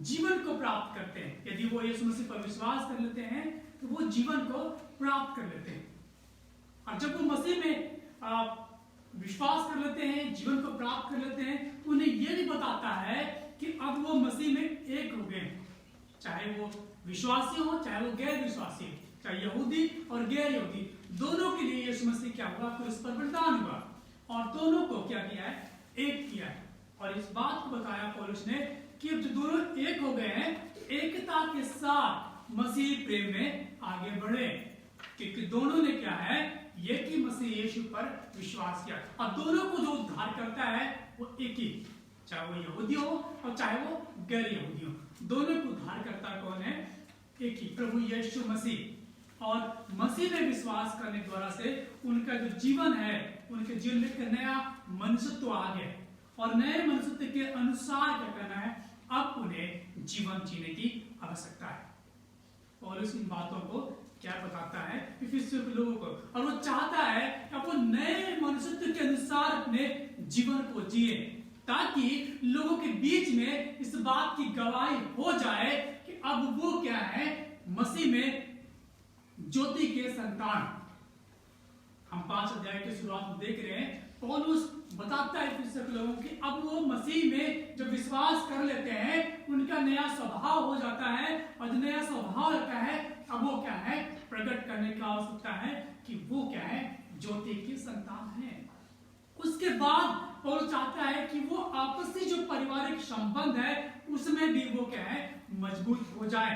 जीवन को प्राप्त करते हैं। यदि वो यीशु मसीह पर विश्वास कर लेते हैं तो वो जीवन को प्राप्त कर लेते हैं। और जब वो मसीह में विश्वास कर लेते हैं, जीवन को प्राप्त कर लेते हैं, तो उन्हें यह भी बताता है कि अब वो मसीह में एक हो गए, चाहे वो विश्वासी हो चाहे वो गैर विश्वासी हो, चाहे यहूदी और गैर यहूदी, दोनों के लिए यीशु मसीह क्या हुआ, क्रूस पर बलिदान हुआ और दोनों को क्या किया है, एक किया है। और इस बात को बताया पौलुस ने कि अब जो दोनों एक हो गए हैं, एकता के साथ मसीह प्रेम में आगे बढ़े, क्योंकि दोनों ने क्या है, ये कि मसीह यीशु पर विश्वास किया और दोनों को जो उद्धार करता है वो एक ही, चाहे वो यहूदी हो और चाहे वो गैर यहूदी हो, दोनों को उद्धार करता कौन है, एक ही, प्रभु यीशु मसीह। और मसीह में विश्वास करने द्वारा से उनका जो जीवन है, उनके जीवन में एक नया मनुष्यत्व आ गया और नए मनुष्यत्व के अनुसार क्या करना है, अब उन्हें जीवन जीने की आवश्यकता है। और इस इन बातों को क्या बताता है इफिसियों के लोगों को, और वो चाहता है कि वो नए मनुष्यत्व के अनुसार अपने जीवन को जिए, ताकि लोगों के बीच में इस बात की गवाही हो जाए कि अब वो क्या है, मसीह में ज्योति के संतान। हम 5 अध्याय के शुरुआत में देख रहे हैं, पौलुस बताता है इफिसियों के लोगों की अब वो मसीह में जब विश्वास कर लेते हैं, उनका नया स्वभाव हो जाता है और जो नया स्वभाव रहता है, अब वो क्या है, प्रकट करने की आवश्यकता है कि वो क्या है, ज्योति के संतान है। उसके बाद पौलुस चाहता है कि वो आपसी जो पारिवारिक संबंध है उसमें भी वो क्या है, मजबूत हो जाए।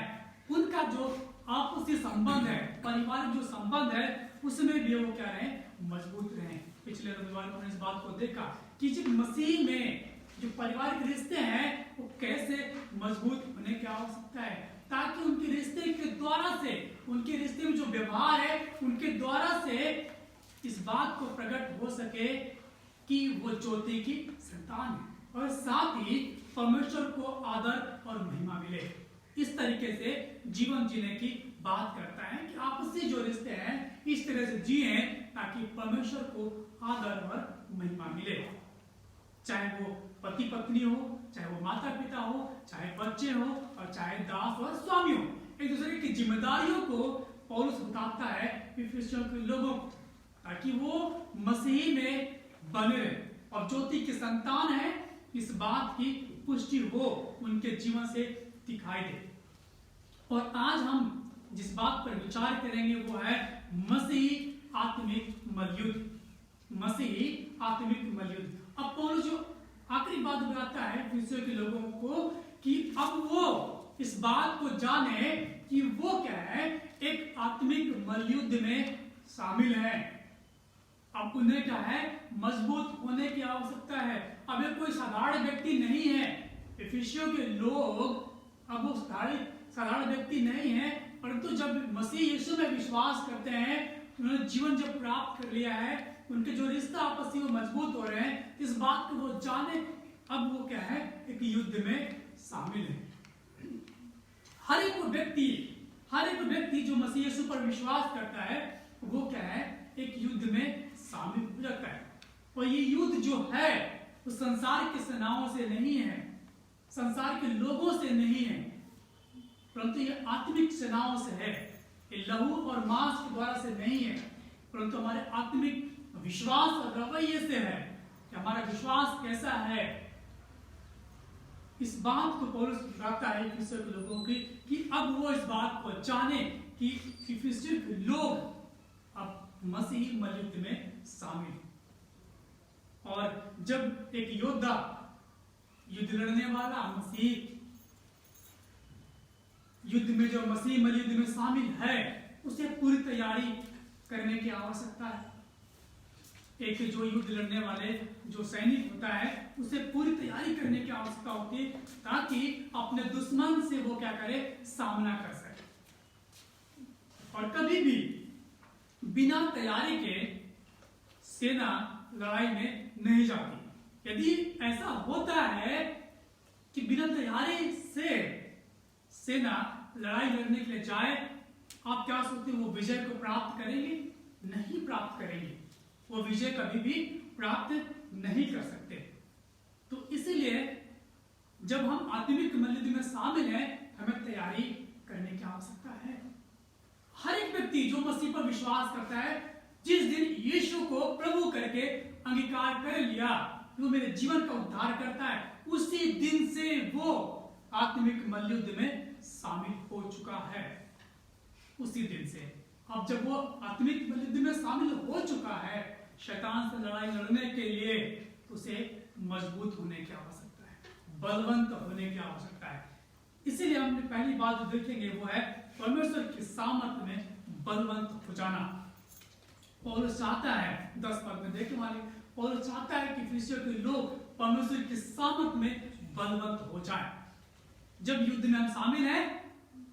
उनका जो आपसी संबंध है, पारिवारिक जो संबंध है, उसमें भी वो क्या रहे, मजबूत रहे। पिछले रविवार में इस बात को देखा कि जब मसीह में जो पारिवारिक रिश्ते हैं वो कैसे मजबूत होने की आवश्यकता है, ताकि उनके रिश्ते के द्वारा से, उनके रिश्ते में जो व्यवहार है उनके द्वारा से इस बात को प्रकट हो सके कि वो ज्योति की संतान है और साथ ही परमेश्वर को आदर और महिमा मिले। इस तरीके से जीवन जीने की बात करता है कि आपसी जो रिश्ते हैं इस तरह से जिए ताकि परमेश्वर को आदर और महिमा मिले। चाहे वो पति पत्नी हो, चाहे वो माता पिता हो, चाहे बच्चे हो और चाहे दास और स्वामी हो, एक दूसरे की जिम्मेदारियों को पौलुस बताता है इफिसियों के लोगों को, ताकि वो मसीह में बने रहे और ज्योति की संतान है इस बात की पुष्टि हो, उनके जीवन से दिखाई दे। और आज हम जिस बात पर विचार करेंगे वो है मसीह आत्मिक मलयुद्ध। मसीह आत्मिक मलयुद्ध। अब पौलुस जो आखिरी बात बताता है इफिसियों के लोगों को कि अब वो इस बात को जाने कि वो क्या है, एक आत्मिक मलयुद्ध में शामिल है। अब उन्हें क्या है, मजबूत होने की आवश्यकता है। अब ये कोई साधारण व्यक्ति नहीं है। इफिसियों के लोग अब वो साधारण व्यक्ति नहीं है, परंतु जब मसीह यीशु में विश्वास करते हैं, उन्होंने जीवन जब प्राप्त कर लिया है, उनके जो रिश्ता आपस में मजबूत हो रहे हैं, इस बात को वो जाने अब वो क्या है, एक युद्ध में शामिल है। हर एक व्यक्ति जो मसीह यीशु पर विश्वास करता है वो क्या है, एक युद्ध में शामिल हो जाता है। और ये युद्ध जो है वो संसार की सेनाओं से नहीं है, संसार के लोगों से नहीं है, परंतु ये आत्मिक सेनाओं से है। ये लहू और मांस के द्वारा से नहीं है, परंतु हमारे आत्मिक विश्वास और रवैये से है कि हमारा विश्वास कैसा है। इस बात को पौलुस बताता है इफिसियों के लोगों की कि अब वो इस बात को जाने कि इफिसियों के लोग अब मसीही मलयुद्ध में शामिल हैं। और जब एक योद्धा युद्ध लड़ने वाला मसीह युद्ध में जो मसीह मलयुद्ध में शामिल है, उसे पूरी तैयारी करने की आवश्यकता है। एक जो युद्ध लड़ने वाले जो सैनिक होता है, उसे पूरी तैयारी करने की आवश्यकता होती है ताकि अपने दुश्मन से वो क्या करे, सामना कर सके। और कभी भी बिना तैयारी के सेना लड़ाई में नहीं जाती। यदि ऐसा होता है कि बिना तैयारी से सेना लड़ाई लड़ने के लिए जाए, आप क्या सोचते हैं वो विजय को प्राप्त करेंगे? नहीं प्राप्त करेंगे। वो विजय कभी भी प्राप्त नहीं कर सकते। तो इसलिए जब हम आत्मिक मलयुद्ध में शामिल हैं, हमें तैयारी करने की आवश्यकता है। हर एक व्यक्ति जो मसीह पर विश्वास करता है, जिस दिन यीशु को प्रभु करके अंगीकार कर लिया, वो मेरे जीवन का उद्धार करता है, उसी दिन से वो आत्मिक मलयुद्ध में शामिल हो चुका है। उसी दिन से अब जब वो आत्मिक मलयुद्ध में शामिल हो चुका है, शैतान से लड़ाई लड़ने के लिए उसे मजबूत होने की आवश्यकता है, बलवंत होने की आवश्यकता है। इसीलिए हमने पहली बात जो देखेंगे वो है परमेश्वर की सामर्थ में बलवंत हो जाना। पौलुस चाहता है, 10 पद में देखे वाले, पौलुस चाहता है कि इफिसियों के लोग परमेश्वर की सामर्थ में बलवंत हो जाए। जब युद्ध में हम शामिल हैं,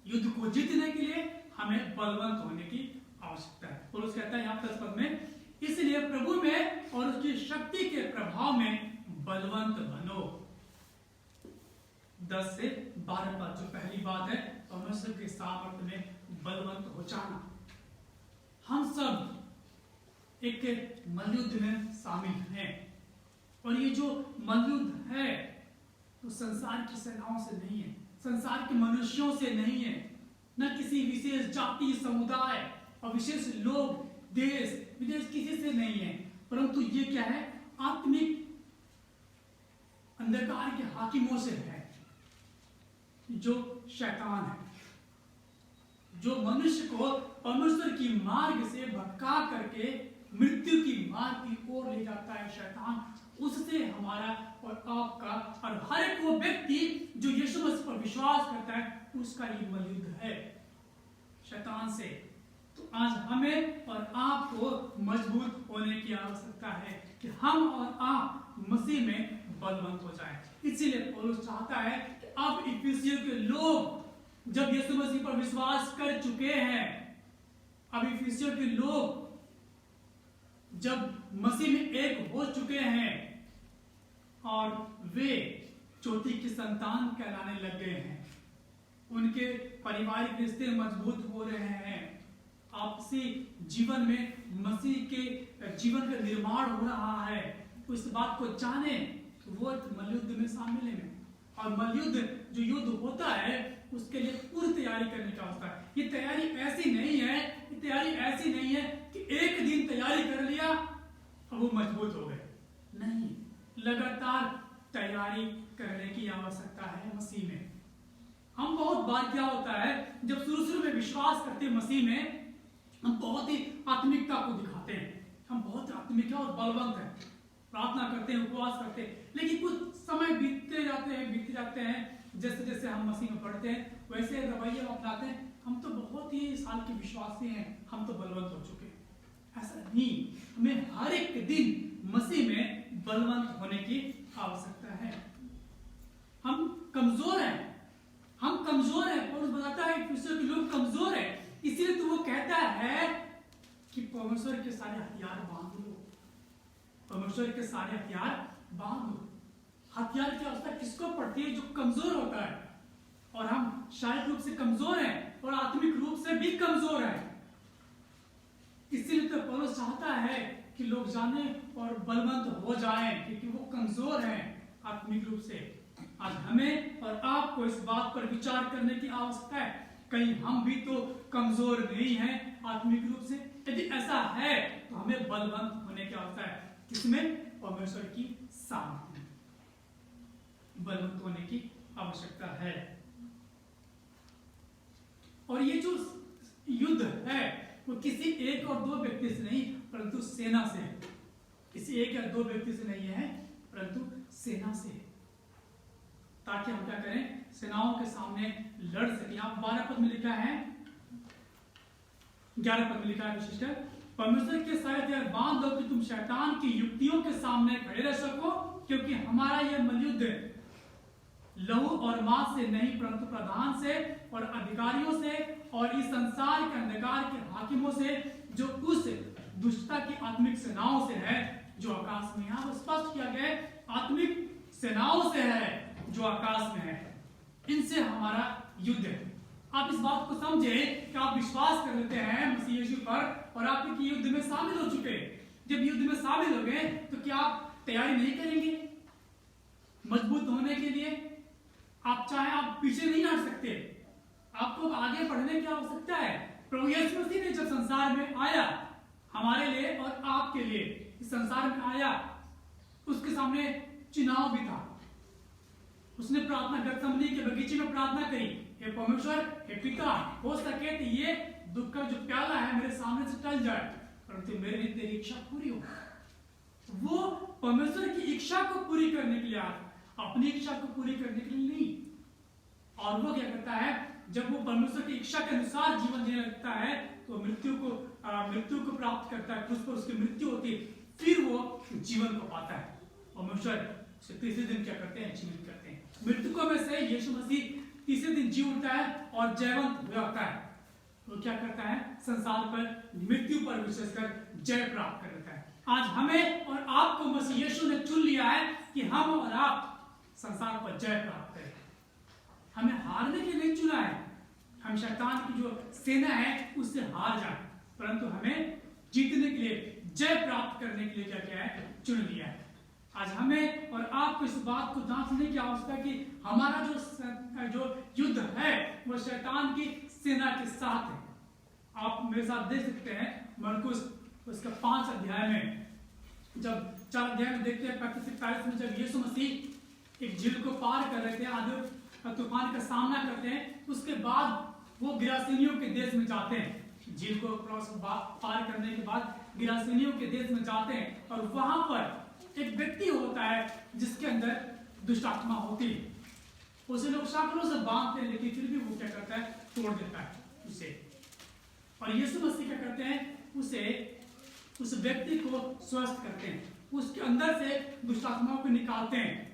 युद्ध को जीतने के लिए हमें बलवंत होने की आवश्यकता है। पौलुस कहता है यहाँ 10 पद में, इसलिए प्रभु में और उसकी शक्ति के प्रभाव में बलवंत बनो। 10 से 12 पद जो पहली बात है, परमेश्वर के सामर्थ्य में बलवंत हो जाना। हम सब एक मलयुद्ध में शामिल हैं, और ये जो मलयुद्ध है तो संसार की सेनाओं से नहीं है, संसार के मनुष्यों से नहीं है, न किसी विशेष जाति समुदाय और विशेष लोग, देश विदेश किसी से नहीं है, परंतु ये क्या है, आत्मिक अंधकार के हाकिमों से है, जो शैतान है, जो मनुष्य को परमेश्वर की मार्ग से भटका करके मृत्यु की मार्ग की ओर ले जाता है। शैतान उससे हमारा और आपका और हर एक वो व्यक्ति जो यीशु मसीह पर विश्वास करता है, उसका ये मलयुद्ध है शैतान से। तो आज हमें और आपको मजबूत होने की आवश्यकता है कि हम और आप मसीह में बलवंत हो जाएं। इसीलिए पौलुस चाहता है कि अब इफिसियों के लोग जब यीशु मसीह पर विश्वास कर चुके हैं, अब इफिसियों के लोग जब मसीह में एक हो चुके हैं और वे ज्योति की संतान कहलाने लग गए हैं, उनके पारिवारिक रिश्ते मजबूत हो रहे हैं, आपसी जीवन में मसीह के जीवन का निर्माण हो रहा है, उस बात को जाने वो मलयुद्ध में शामिल है। और मलयुद्ध जो युद्ध होता है उसके लिए पूरी तैयारी करने की आवश्यकता है। ये तैयारी ऐसी नहीं है, ये तैयारी ऐसी नहीं है कि एक दिन तैयारी कर लिया और वो मजबूत हो गए, नहीं, लगातार तैयारी करने की आवश्यकता है मसीह में। हम बहुत बार क्या होता है, जब शुरू में विश्वास करते हैं मसीह में, हम बहुत ही आत्मिकता को दिखाते हैं, हम बहुत आत्मिक और बलवंत हैं, प्रार्थना करते हैं, उपवास करते हैं, लेकिन कुछ समय बीतते जाते हैं, जैसे जैसे हम मसीह में पढ़ते हैं वैसे रवैया अपनाते हैं, हम तो बहुत ही साल के विश्वासी हैं, हम तो बलवंत हो चुके हैं। ऐसा नहीं, हमें हर एक दिन मसीह में बलवंत होने की आवश्यकता है। हम कमजोर हैं, पौलुस बताता है कि लोग कमजोर हैं, इसीलिए तो वो कहता है कि परमेश्वर के सारे हथियार बांध लो, परमेश्वर के सारे हथियार बांध लो। हथियार की आवश्यकता किसको पड़ती है? जो कमजोर होता है, और हम शारीरिक रूप से कमजोर हैं और आत्मिक रूप से भी कमजोर हैं। इसीलिए तो पौलुस चाहता है कि लोग जाने और बलवंत हो जाएं, क्योंकि वो कमजोर हैं आत्मिक रूप से। आज हमें और आपको इस बात पर विचार करने की आवश्यकता है, कहीं हम भी तो कमजोर नहीं हैं आत्मिक रूप से। यदि ऐसा है तो हमें बलवंत होने की आवश्यकता है। किसमें? परमेश्वर की सामर्थ्य में बलवंत होने की आवश्यकता है। और ये जो युद्ध है वो किसी एक और दो व्यक्ति से नहीं परंतु सेना से है। किसी एक या दो व्यक्ति से नहीं है परंतु सेना से है, ताकि हम क्या करें? सेनाओं के सामने लड़ सके। यहाँ 12 पद में लिखा है, 11 पद में लिखा है विशिष्ट, परमेश्वर के साथ यार बांध दो कि तुम शैतान की युक्तियों के सामने खड़े रह सको, क्योंकि हमारा यह मलयुद्ध लहू और मांस से नहीं परंतु प्रधान से और अधिकारियों से और इस संसार के अंधकार के हाकिमों से, जो उस दुष्टता की आत्मिक सेनाओं से है जो आकाश में। यहाँ स्पष्ट किया गया है, आत्मिक सेनाओं से है जो आकाश में है, इनसे हमारा युद्ध है। आप इस बात को समझे कि आप विश्वास कर लेते हैं मसीह यीशु पर और आप एक युद्ध में शामिल हो चुके। जब युद्ध में शामिल हो गए तो क्या आप तैयारी नहीं करेंगे मजबूत होने के लिए? आप चाहे आप पीछे नहीं हट सकते, आपको आगे बढ़ने की आवश्यकता है। प्रभु यीशु मसीह ने जब संसार में आया हमारे लिए और आपके लिए इस संसार में आया, उसके सामने चुनाव भी था। उसने प्रार्थना गतसमनी के बगीचे में प्रार्थना करी, हे परमेश्वर, हे पिता, हो सके तो ये दुख का जो प्याला है मेरे सामने से टल जाए, परंतु मेरे लिए तेरी इच्छा पूरी हो। वो परमेश्वर की इच्छा को पूरी करने के लिए आया, अपनी इच्छा को पूरी करने के लिए नहीं। और वो क्या करता है? जब वो परमेश्वर की इच्छा के अनुसार जीवन जीने लगता है तो मृत्यु को प्राप्त करता है, उस पर उसकी मृत्यु होती है, फिर वो जीवन को पाता है। परमेश्वर तीसरे दिन क्या करते हैं? जीवित करते हैं। मृतकों में से यीशु मसीह तीसरे दिन जी उठता है और जयवंत हो जाता है। वो क्या करता है? संसार पर मृत्यु पर विशेषकर जय प्राप्त कर लेता है। आज हमें और आपको मसीह यीशु ने चुन लिया है कि हम और आप संसार पर जय प्राप्त करें। हमें हारने के लिए नहीं चुना है, हम शैतान की जो सेना है उससे हार जाए, परंतु हमें जीतने के लिए, जय प्राप्त करने के लिए क्या किया है? चुन लिया है। आज हमें और आपको इस बात को जांचने की आवश्यकता है कि हमारा जो युद्ध है वो शैतान की सेना के साथ है। आप मेरे साथ देख सकते हैं मरकुस उसका 5 अध्याय में, जब 4 अध्याय में देखते हैं 35 में, जब यीशु मसीह एक झील को पार कर रहे थे, आधे तूफान का सामना करते हैं, उसके बाद वो गिरासेनियों के देश में जाते हैं। झील को पार करने के बाद गिरासेनियों के देश में जाते हैं और वहां पर एक व्यक्ति होता है जिसके अंदर दुष्ट आत्मा होती है। उसे लोग शाकलों से बांधते हैं, लेकिन फिर भी वो क्या करता है? तोड़ देता है उसे। और यीशु मसीह क्या करते हैं? उस व्यक्ति को स्वस्थ करते हैं, उसके अंदर से दुष्ट आत्माओं को निकालते हैं।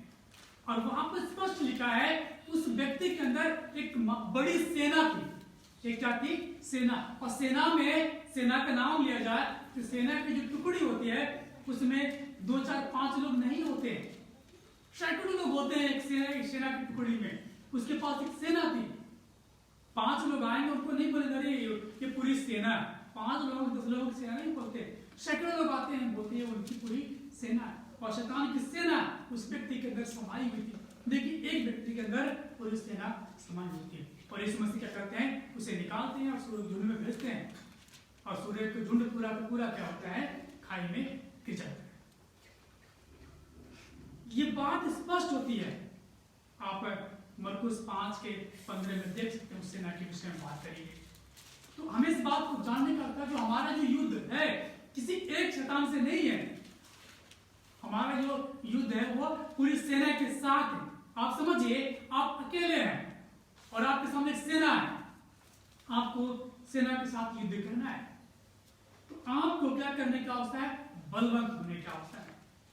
और वहां पर स्पष्ट लिखा है उस व्यक्ति के अंदर एक बड़ी सेना थी। एक क्या थी? सेना। और सेना में, सेना का नाम लिया जाए तो सेना की जो टुकड़ी होती है उसमें 2, 4, 5 लोग नहीं होते, सैकड़ों लोग होते हैं एक सेना की टुकड़ी में। उसके पास एक सेना थी। 5 लोग आएंगे, उनको नहीं बोलेंगे अरे ये पूरी सेना। 5 लोग 10 लोगों की सेना नहीं बोलते, सैकड़ों लोग आते हैं, बोलते हैं उनकी पूरी सेना। और शैतान की सेना उस व्यक्ति के अंदर समाई हुई थी। देखिए एक व्यक्ति के अंदर पूरी सेना समाई हुई थी। और यीशु मसीह क्या करते हैं? उसे निकालते हैं और सूर्य झुंड में भेजते हैं, और सूर्य का झुंड पूरा का पूरा क्या होता है? खाई में गिर जाता है। ये बात स्पष्ट होती है। आप मरकुस 5:15 में देख सकते हैं, उस सेना के विषय में बात करेंगे। तो हमें इस बात को जानने का था, जो हमारा जो युद्ध है किसी एक शैतान से नहीं है। हमारा जो युद्ध है वो पूरी सेना के साथ है। आप समझिए, आप अकेले हैं और आपके सामने एक सेना है, आपको सेना के साथ युद्ध करना है। तो आपको क्या करने की आवश्यकता है? बलवंत होने की आवश्यकता है।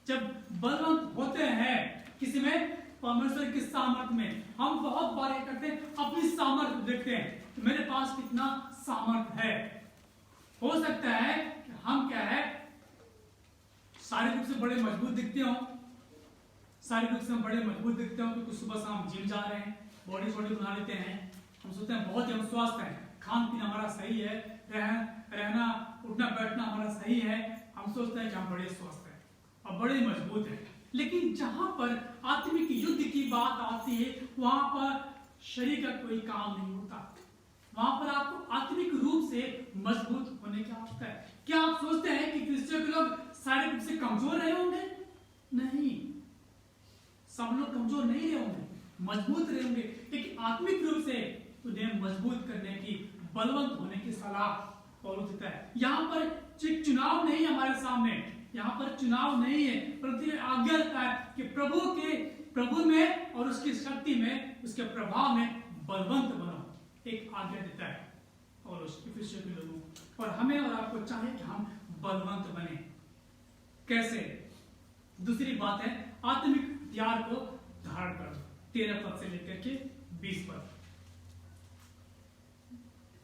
जब बलवंत होते हैं किसी में, परमेश्वर की सामर्थ्य में, हम बहुत बार ये करते हैं अपनी सामर्थ्य देखते हैं तो मेरे पास कितना सामर्थ्य है। हो सकता है कि हम क्या है, शारीरिक रूप से बड़े मजबूत दिखते हो, शारीरिक रूप से हम बड़े मजबूत दिखते हो क्योंकि सुबह शाम जिम जा रहे हैं, बॉडी छोटी बना लेते हैं, हम सोचते हैं बहुत ही हम स्वस्थ हैं, खान पीना हमारा सही है, रहना उठना बैठना हमारा सही है, हम सोचते हैं कि हम बड़े स्वस्थ हैं और बड़े मजबूत हैं। लेकिन जहां पर आत्मिक युद्ध की बात आती है वहां पर शरीर का कोई काम नहीं होता। वहां पर आपको आत्मिक रूप से मजबूत होने की आवश्यकता है। क्या आप सोचते हैं कि क्रिश्चियन के लोग शारीरिक रूप से कमजोर रहे होंगे? नहीं, सब लोग कमजोर नहीं रहे होंगे, मजबूत रहे होंगे, लेकिन आत्मिक रूप से उन्हें मजबूत करने की, बलवंत होने की सलाह पौलुस देता है। यहाँ पर चुनाव नहीं है हमारे सामने, यहाँ पर चुनाव नहीं है, परंतु आज्ञा देता है कि प्रभु में और उसकी शक्ति में, उसके प्रभाव में बलवंत बनो। एक आज्ञा देता है और उस इफिसियों के लोगों, और हमें और आपको चाहिए कि हम बलवंत बने। कैसे? दूसरी बात है आत्मिक हथियार को धारण करो। 13 पद से लेकर के 20 पद।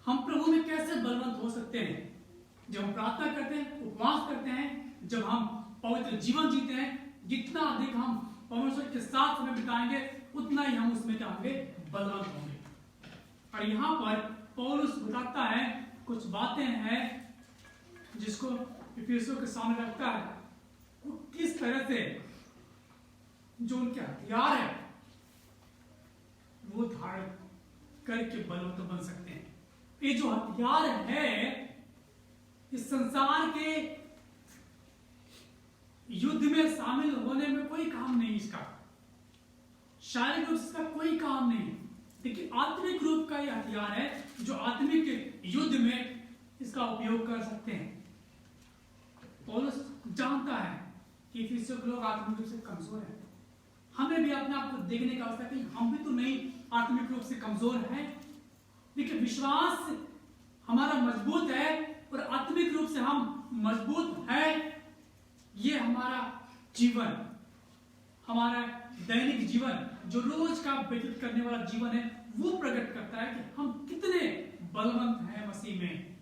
हम प्रभु में कैसे बलवंत हो सकते हैं? जब हम प्रार्थना करते हैं, उपवास करते हैं, जब हम पवित्र जीवन जीते हैं, जितना अधिक हम परमेश्वर के साथ समय बिताएंगे उतना ही हम उसमें क्या होंगे? बलवंत होंगे। और यहाँ पर पौलुस बताता है कुछ बातें हैं जिसको इफिसियों के सामने रखता है, वो किस तरह से जो उनके हथियार है वो धारण करके बलवंत बन सकते हैं। ये जो हथियार है इस संसार के युद्ध में शामिल होने में कोई काम नहीं, इसका शारीरिक रूप से इसका कोई काम नहीं, लेकिन आत्मिक रूप का ये हथियार है जो आत्मिक युद्ध में इसका उपयोग कर सकते हैं। पौलुस जानता है कि इफिसियों के लोग आत्मिक रूप से कमजोर हैं। हमें भी अपने आप को देखने का आवश्यकता है कि हम भी तो नहीं आत्मिक रूप से कमजोर हैं, लेकिन विश्वास हमारा मजबूत है और आत्मिक रूप से हम मजबूत हैं। ये हमारा जीवन, हमारा दैनिक जीवन, जो रोज का व्यतीत करने वाला जीवन है, वो प्रकट करता है कि हम कितने बलवंत हैं मसीह में,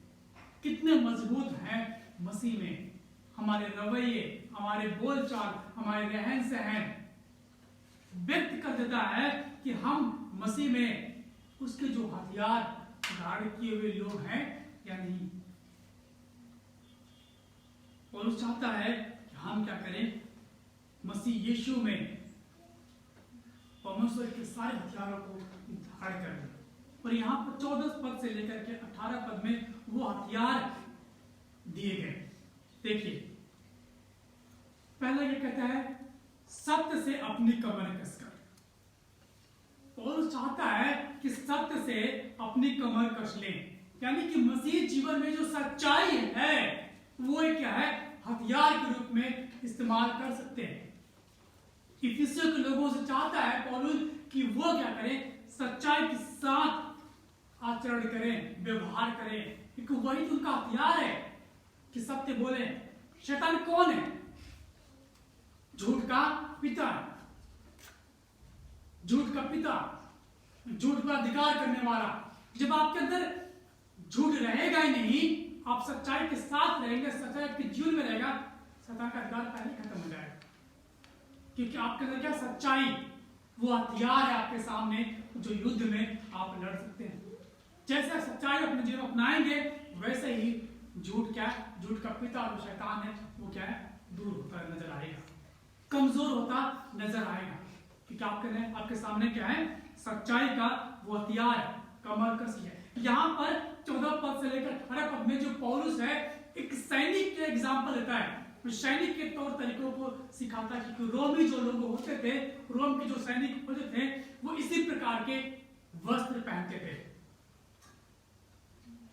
कितने मजबूत हैं मसीह में। हमारे रवैये, हमारे बोलचाल, हमारे रहन सहन व्यक्त कर देता है कि हम मसीह में उसके जो हथियार धारण किए हुए लोग हैं या नहीं। पौलुस चाहता है कि हम क्या करें? मसीह यीशु में परमेश्वर के सारे हथियारों को धारण कर लें। और यहाँ पर 14 पद से लेकर के 18 पद में वो हथियार दिए गए। देखिए, पहला ये कहता है सत्य से अपनी कमर कसकर। पौलुस चाहता है कि सत्य से अपनी कमर कस लें, यानी कि मसीह जीवन में जो सच्चाई है वो क्या है? हथियार के रूप में इस्तेमाल कर सकते हैं। इफिसियों के लोगों से चाहता है पौलुस कि वो क्या करें? सच्चाई के साथ आचरण करें, व्यवहार करें, क्योंकि वही तो उनका हथियार है कि सत्य बोले। शैतान कौन है? झूठ का पिता, झूठ का पिता, झूठ का अधिकार करने वाला। जब आपके अंदर झूठ रहेगा ही नहीं, आप सच्चाई के साथ रहेंगे, सच्चाई आपके जीवन में रहेगा, शैतान का अधिकार पहले खत्म हो जाएगा। क्योंकि आपके अंदर क्या? सच्चाई, वो हथियार है आपके सामने जो युद्ध में आप लड़ सकते हैं। जैसे सच्चाई अपने जीवन में अपनाएंगे वैसे ही झूठ क्या? झूठ का पिता जो शैतान है वो क्या है? दूर होता नजर आएगा, कमजोर होता नजर आएगा। क्योंकि आपके सामने क्या है? सच्चाई का वो हथियार, कमर कसी है। यहाँ पर 14 पद से लेकर 18 पद में जो पौलुस है एक सैनिक के एग्जाम्पल देता है, सैनिक के तौर तरीकों को सिखाता है। क्योंकि रोमी जो लोग होते थे, रोम के जो सैनिक होते थे, वो इसी प्रकार के वस्त्र पहनते थे।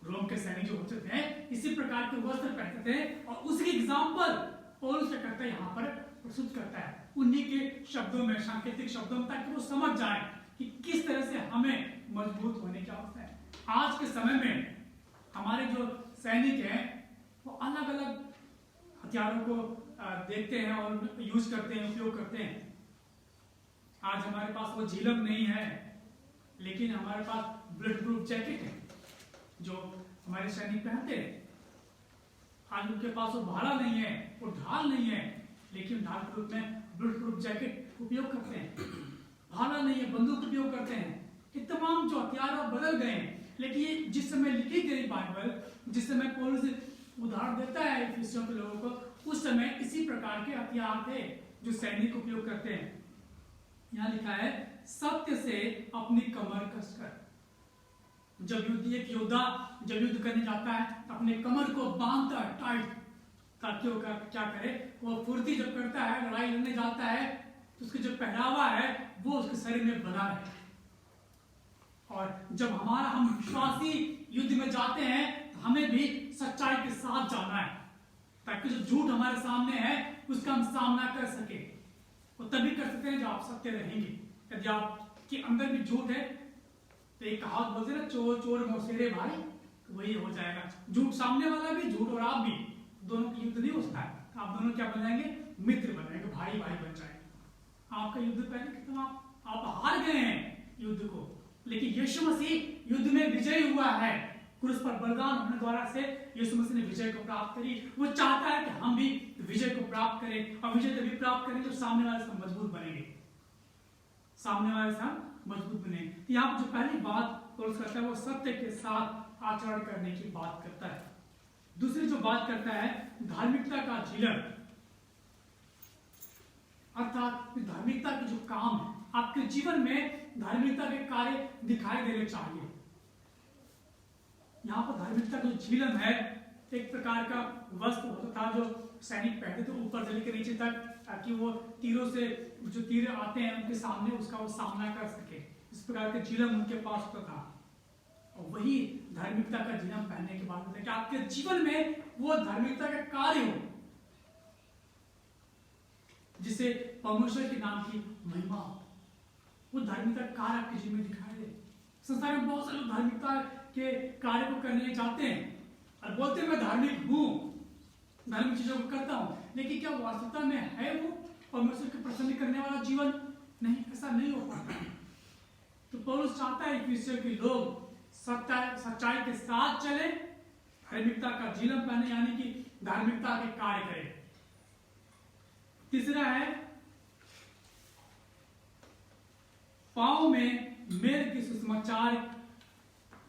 रोम के सैनिक जो होते थे इसी प्रकार के वस्त्र पहनते थे, और उसकी एग्जाम्पल पौलुस क्या करता है? यहाँ पर प्रस्तुत करता है उन्हीं के शब्दों में, सांकेतिक शब्दों में, ताकि वो समझ जाए कि किस तरह से हमें मजबूत होने की आवश्यकता है। आज के समय में हमारे जो सैनिक हैं वो अलग अलग हथियारों को देखते हैं और यूज करते हैं, उपयोग करते हैं। आज हमारे पास वो झिलम नहीं है, लेकिन हमारे पास बुलेट प्रूफ जैकेट है जो हमारे सैनिक पहनते हैं। आज उनके पास वो भाला नहीं है, वो ढाल नहीं है, लेकिन ढाल के रूप में बुलेट प्रूफ जैकेट उपयोग करते हैं। भाला नहीं है, बंदूक उपयोग करते हैं। ये तमाम जो हथियार बदल गए हैं, लेकिन जिस समय लिखी गई बाइबल, जिस समय पौलुस उदाहरण देता है इफिसियों के लोगों को, उस समय इसी प्रकार के हथियार थे। जो सैनिक उपयोग करते हैं। यहाँ लिखा है सत्य से अपनी कमर कसकर। जब एक योद्धा जब युद्ध करने जाता है तो अपने कमर को बांधता है टाइट, ताकि वो क्या करे, वो फुर्ती जब करता है, लड़ाई लड़ने जाता है तो उसका जो पहनावा है वो उसके शरीर में बना रहे। और जब हम विश्वासी युद्ध में जाते हैं तो हमें भी सच्चाई के साथ जाना है, ताकि जो झूठ हमारे सामने है उसका हम सामना कर सके। और तभी कर सकते हैं जब आप सत्य रहेंगे। यदि आपके अंदर भी झूठ है तो एक कहावत बोलते ना, चोर चोर मौसेरे भाई, तो वही हो जाएगा। झूठ सामने वाला भी, झूठ और आप भी, दोनों की युद्ध नहीं हो सकता है। आप दोनों क्या बन जाएंगे? मित्र बन जाएंगे, भाई भाई बन जाएंगे। आपका युद्ध पहले कितना आप हार गए हैं युद्ध को, लेकिन यीशु मसीह युद्ध में विजयी हुआ है। क्रूस पर बलिदान होने द्वारा से यीशु मसीह ने विजय को प्राप्त करी। वो चाहता है कि हम भी विजय को प्राप्त करें, और विजय तभी प्राप्त करें जब सामने वाले से मजबूत बनेंगे, सामने वाले से मजबूत बने। तो यहाँ जो पहली बात पौलुस करता है वो सत्य के साथ आचरण करने की बात करता है। दूसरी जो बात करता है धार्मिकता का झिलक, अर्थात धार्मिकता के जो काम है, आपके जीवन में धार्मिकता के कार्य दिखाई देने चाहिए। यहाँ पर धार्मिकता का जो झिलम है, एक प्रकार का वस्त्र होता था जो सैनिक पहनते थे ऊपर से लेकर नीचे तक, ताकि वो तीरों से जो तीर आते हैं उनके सामने उसका वो सामना कर सके। इस प्रकार के झिलम उनके पास होता था, और वही धार्मिकता का झिलम पहनने के बाद होता है कि आपके जीवन में वो धार्मिकता का कार्य हो जिसे परमेश्वर के नाम की महिमा हो। वो धार्मिकता कार्य आपके जीवन में दिखाई दे। संसार में बहुत सारे लोग धार्मिकता के कार्य को करने जाते हैं और बोलते हैं मैं धार्मिक हूं, धार्मिक चीजों को करता हूं, लेकिन क्या वास्तविकता में है वो परमेश्वर को प्रसन्न करने वाला जीवन? नहीं, ऐसा नहीं हो पाता। तो पौलुस चाहता है कि इससे कि लोग सच्चाई के साथ चले, धार्मिकता का झिलम पहने, यानी कि धार्मिकता के कार्य करें। तीसरा है पांव में मेल के सुसमाचार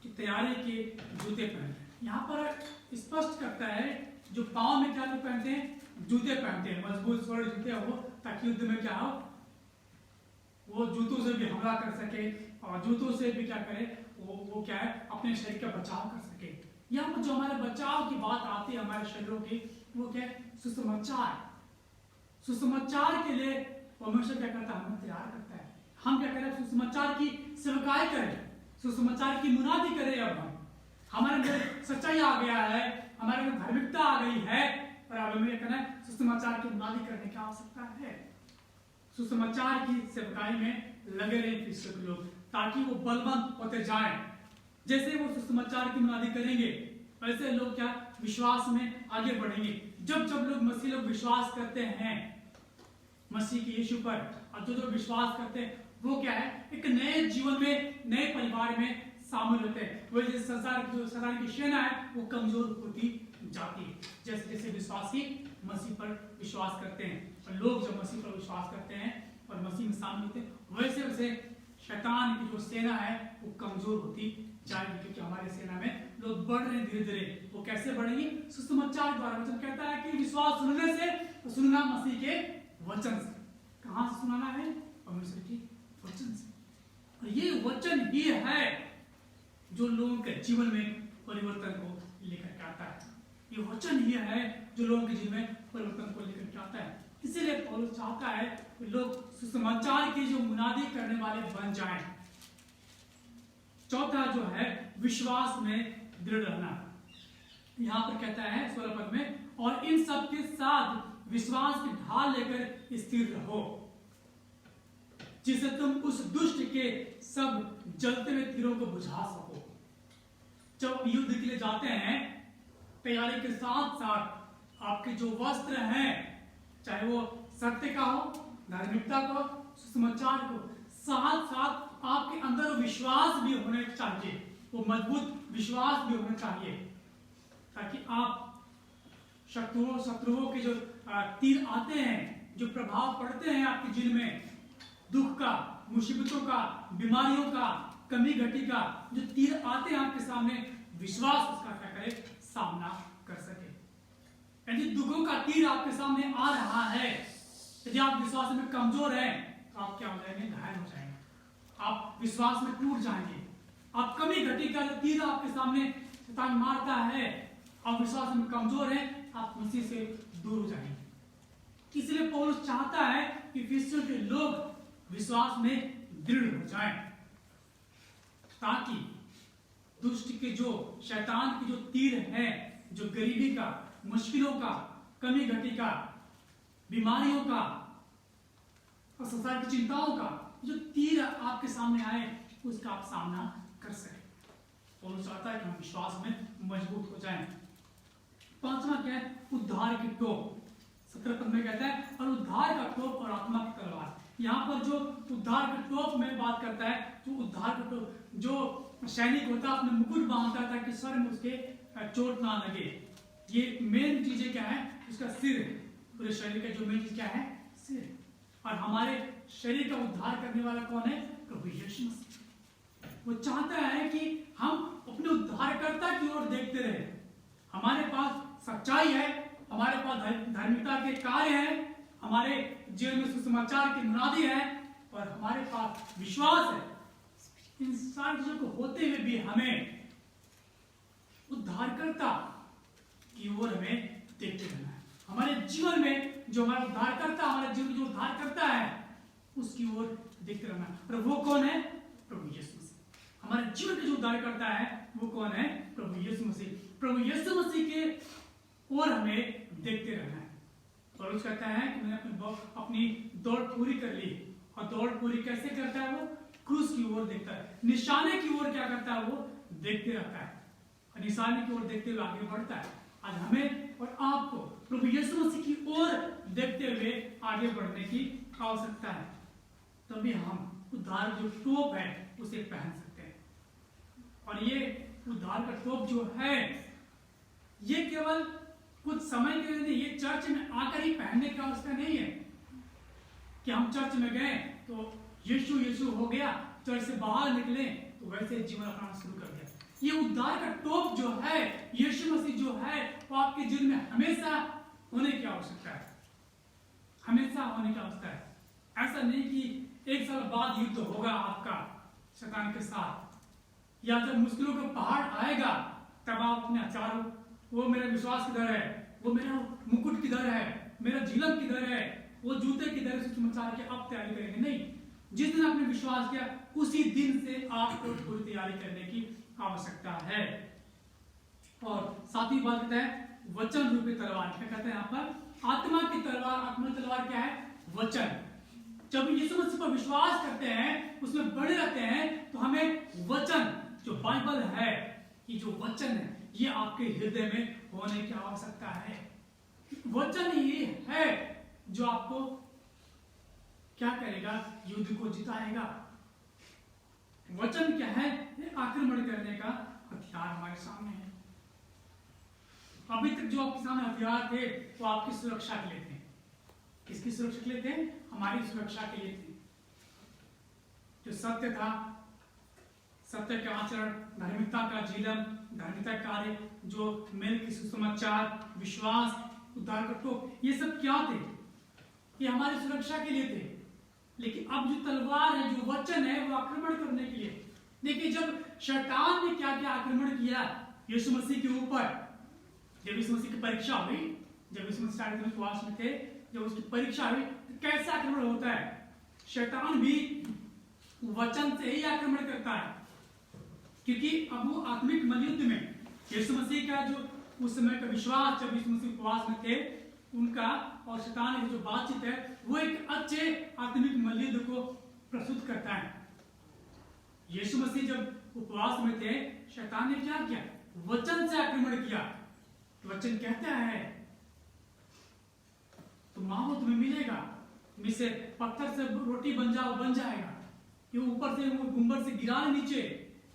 की तैयारी के जूते पहनते। यहाँ पर स्पष्ट करता है जो पांव में क्या पहनते हैं, जूते पहनते हैं, मजबूत स्वर्ण जूते हो, ताकि युद्ध में क्या हो, वो जूतों से भी हमला कर सके, और जूतों से भी क्या करे, वो क्या है, अपने शरीर का बचाव कर सके। यहाँ पर जो हमारे बचाव की बात आती है हमारे शरीरों की, वो क्या है, सुसमाचार। सुसमाचार के लिए परमेश्वर क्या करता है, हमें तैयार करता है। हम क्या करें, सुसमाचार की सेवकाई करें, सुसमाचार की मुनादी करें। अब हमारे अंदर सच्चाई आ गया है, हमारे अंदर धार्मिकता आ गई है, और अब हमें क्या करना है, सुसमाचार की मुनादी करने की आवश्यकता है। सुसमाचार की सेवकाई में लगे रहे क्रिश्चियन लोग, ताकि वो बलवंत होते जाएं। जैसे वो सुसमाचार की मुनादी करेंगे, वैसे लोग क्या विश्वास में आगे बढ़ेंगे। जब जब लोग मसीह लोग विश्वास करते हैं मसीह के यीशु पर, और जो विश्वास करते हैं वो क्या है, एक नए जीवन में, नए परिवार में शामिल होते हैं। वो जैसे संसार की सेना है वो कमजोर होती जाती है। जैसे जैसे विश्वासी मसीह पर विश्वास करते हैं, और लोग जब मसीह पर विश्वास करते हैं और मसीह में शामिल होते हैं, वैसे वैसे शैतान की जो सेना है वो कमजोर होती जाएगी। क्योंकि हमारे सेना में लोग बढ़ रहे हैं धीरे धीरे। वो कैसे बढ़ेंगे, सुसमाचार द्वारा। वचन कहता है कि विश्वास सुनने से, तो सुनना मसीह के वचन से। कहां से सुनाना है, परमेश्वर की वचन से। और ये वचन ही है जो लोगों के जीवन में परिवर्तन को लेकर के आता है। ये वचन ही है जो लोगों के जीवन में परिवर्तन को लेकर के आता है। इसीलिए पौलुस चाहता है कि लोग सुसमाचार की जो मुनादी करने वाले बन जाएं। चौथा जो है विश्वास में दृढ़ रहना। यहां पर कहता है 16 पद में, और इन सब के साथ विश्वास की ढाल लेकर स्थिर रहो, जिससे तुम उस दुष्ट के सब जलते हुए तीरों को बुझा सको। जब युद्ध के लिए जाते हैं, तैयारी के साथ साथ आपके जो वस्त्र हैं, चाहे वो सत्य का हो, धार्मिकता को, सुसमाचार को, साथ साथ आपके अंदर विश्वास भी होने चाहिए। वो मजबूत विश्वास भी होना चाहिए, ताकि आप शत्रुओं के जो तीर आते हैं, जो प्रभाव पड़ते हैं आपके जीवन में, दुख का, मुसीबतों का, बीमारियों का, कमी घटी का, जो तीर आते हैं आपके सामने, विश्वास उसका क्या करे, सामना कर सके। यदि दुखों का तीर आपके सामने आ रहा है, यदि आप विश्वास में कमजोर हैं तो आप क्या हो जाएंगे? घायल हो जाएंगे, आप विश्वास में टूट जाएंगे। आप कमी घटी का तीर आपके सामने शैतान मारता है, आप विश्वास में कमजोर हैं, आप मसीह से दूर हो जाएंगे। इसलिए पौलुस चाहता है कि विश्व के लोग विश्वास में दृढ़ हो जाएं, ताकि दुष्ट के जो शैतान के जो तीर है, जो गरीबी का, मुश्किलों का, कमी घटी का, बीमारियों का और संसार की चिंताओं का जो तीर आपके सामने आए, उसका आप सामना कर सके। पौलुस चाहता है कि हम विश्वास में मजबूत हो जाएं। पांचवा क्या है? उद्धार की टोप। 17 पद में कहता है और उद्धार का टोप और आत्मा की तलवार। यहाँ पर जो उद्धार के टोप में बात करता है, जो उद्धार का टोप, जो सैनिक होता है अपने मुकुट बांधता था कि सर में उसके चोट ना लगे। ये मेन चीजें क्या है? उसका सिर है। पूरे शरीर का जो मेन चीज क्या है? सिर। और हमारे शरीर का उद्धार करने वाला कौन है? प्रभु यीशु मसीह। वो चाहता है कि हम अपने उद्धारकर्ता की ओर देखते रहे। हमारे पास सच्चाई है, हमारे पास धार्मिकता के कार्य हैं, हमारे जीवन में सुसमाचार की मुनादी है और हमारे पास विश्वास है। इन सारी चीजों को होते हुए भी हमें उद्धारकर्ता की ओर हमें देखते रहना है। हमारे जीवन में जो हमारा उद्धारकर्ता, हमारे जीवन जो उद्धार करता है, उसकी ओर देखते रहना है। और वो कौन है? प्रभु यीशु मसीह। हमारे जीवन का जो उद्धार करता है वो कौन है? प्रभु यीशु मसीह। प्रभु यीशु मसीह के ओर हमें देखते रहना है। पौलुस कहता है कि मैंने अपनी दौड़ पूरी कर ली। और दौड़ पूरी कैसे करता है? वो क्रूस की ओर देखता है, निशाने की ओर क्या करता है? वो देखते रहता है और निशाने की ओर देखते हुए आगे बढ़ता है। आज हमें और आपको प्रभु यीशु मसीह की ओर देखते हुए आगे बढ़ने की आवश्यकता है। तभी हम उद्धार जो टोप है उसे पहन सकते हैं। और ये उद्धार का टोप जो है, ये केवल कुछ समय के लिए नहीं, ये चर्च में आकर ही पहनने की आवश्यकता नहीं है कि हम चर्च में गए तो यीशु यीशु हो गया, चर्च से बाहर निकले तो वैसे जीवन अपनाना शुरू कर दिया। ये उद्धार का टोप जो है, यीशु मसीह जो है, वो आपके जीवन में हमेशा होने की आवश्यकता है, हमेशा होने की आवश्यकता है। ऐसा नहीं कि एक साल बाद युद्ध होगा आपका शैतान के साथ, या जब मुश्किलों का पहाड़ आएगा तब आप अपने चारों, वो मेरा विश्वास किधर है, वो मेरा मुकुट किधर है, मेरा झिलक किधर है, वो जूते किधर है, सुसमाचार के अब तैयारी करेंगे। नहीं, जिस दिन आपने विश्वास किया उसी दिन से आपको पूरी तैयारी करने की आवश्यकता है। और सातवीं बात कहता है वचन रूपी तलवार। क्या कहते हैं यहाँ पर? आत्मा की तलवार। आत्मा की तलवार क्या है? वचन। जब यीशु मसीह पर विश्वास करते हैं, उसमें बड़े रहते हैं, तो हमें वचन जो बाइबल है, ये जो वचन है, ये आपके हृदय में होने की आवश्यकता है। वचन ये है जो आपको क्या करेगा? युद्ध को जिताएगा। वचन क्या है? ये आक्रमण करने का हथियार हमारे सामने है। अभी तक जो आपके सामने हथियार थे वो आपकी सुरक्षा के लिए थे। किसकी सुरक्षा के लिए थे? हमारी सुरक्षा के लिए थे। जो सत्य था, सत्य का आचरण, धार्मिकता का जीवन, धार्मिकता कार्य, जो मेल की सुसमाचार, विश्वास, उद्धार का टोप, ये सब क्या थे? ये हमारी सुरक्षा के लिए थे। लेकिन अब जो तलवार है, जो वचन है, वो आक्रमण करने के लिए। देखिए, जब शैतान ने क्या क्या आक्रमण किया यीशु मसीह के ऊपर, जब यीशु मसीह की परीक्षा हुई, जब यीशु मसीह 40 दिन उपवास में थे, जब उसकी परीक्षा हुई, तो कैसे आक्रमण होता है? शैतान भी वचन से ही आक्रमण करता है, क्योंकि अब वो आत्मिक मलयुद्ध में यीशु मसीह का जो उस समय का विश्वास, जब यीशु मसीह उपवास में थे, उनका और शैतान की जो बातचीत है, वो एक अच्छे आत्मिक मलयुद्ध को प्रस्तुत करता है। यीशु मसीह जब उपवास में थे, शैतान ने क्या किया? वचन से आक्रमण किया। वचन कहता है तुम मांगो तुम्हें मिलेगा, तुम इसे पत्थर से रोटी बन जाओ, बन जाएगा। ये ऊपर से वो गुंबद से गिरा नीचे,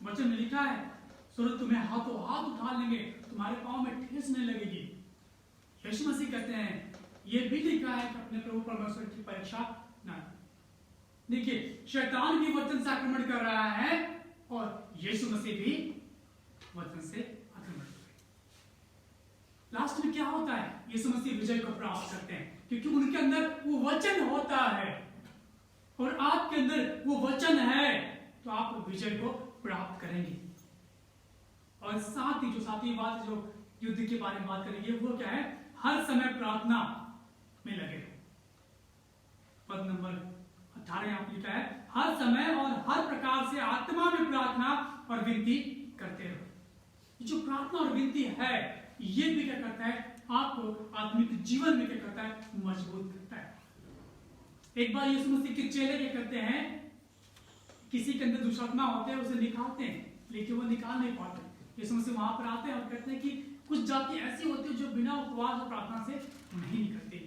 वचन में लिखा है सूरज तुम्हें हाथों हाथ उठा लेंगे, तुम्हारे पांव में ठेस नहीं लगेगी। यीशु मसीह कहते हैं ये भी लिखा है कि अपने प्रभु परमेश्वर की परीक्षा ना। देखिए, शैतान भी वचन से आक्रमण कर रहा है और यीशु मसीह भी वचन से आक्रमण कर रहे हैं। लास्ट लास्ट में क्या होता है? यीशु मसीह विजय को प्राप्त करते हैं, क्योंकि उनके अंदर वो वचन होता है और आपके अंदर वो वचन है, तो आप विजय को प्राप्त करेंगे। और साथ ही जो सातवीं बात जो युद्ध के बारे में बात करेंगे वो क्या है? हर समय प्रार्थना में लगे रहो। पद नंबर 18 यहाँ पे लिखा है, हर समय और हर प्रकार से आत्मा में प्रार्थना और विनती करते रहो। जो प्रार्थना और विनती है ये भी क्या करता है? आपको आत्मिक जीवन में क्या करता है? मजबूत करता है। एक बार यीशु मसीह के चेले क्या करते हैं, किसी के अंदर दुष्टात्मा होते हैं, उसे निकालते हैं, लेकिन वो निकाल नहीं पाते। यीशु मसीह वहां पर आते हैं और कहते हैं कि कुछ जाति ऐसी होती है जो बिना उपवास और प्रार्थना से नहीं निकलती।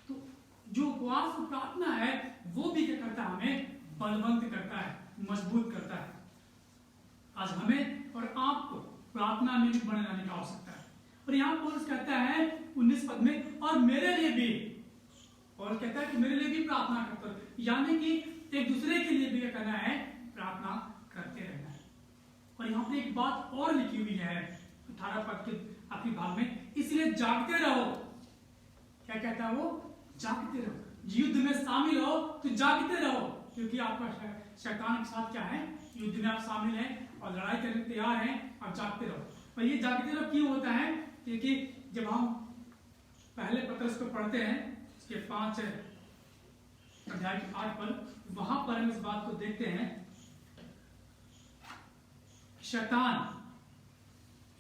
तो जो उपवास और प्रार्थना है वो भी क्या करता है? हमें बलवंत करता है, मजबूत करता है। आज हमें और आपको प्रार्थना में भी बढ़े रहने की आवश्यकता है। और यहाँ पौलुस कहता है 19 पद में, और मेरे लिए भी, और कहता है कि मेरे लिए भी प्रार्थना करते हो, यानी कि एक दूसरे के लिए भी क्या करना है? प्रार्थना करते रहना है। और यहाँ पे एक बात और लिखी हुई है 18 पद के आखिरी भाग में, इसलिए जागते रहो। क्या कहता है वो? जागते रहो। युद्ध में शामिल हो तो जागते रहो, क्योंकि आपका शैतान के साथ क्या है? युद्ध में आप शामिल हैं और लड़ाई करने तैयार हैं, आप जागते रहो। और ये जागते रहो क्यों होता है? क्योंकि जब हम पहले पत्रस को पढ़ते हैं, उसके 5 अध्याय के 8 पर, वहां पर हम इस बात को देखते हैं, शैतान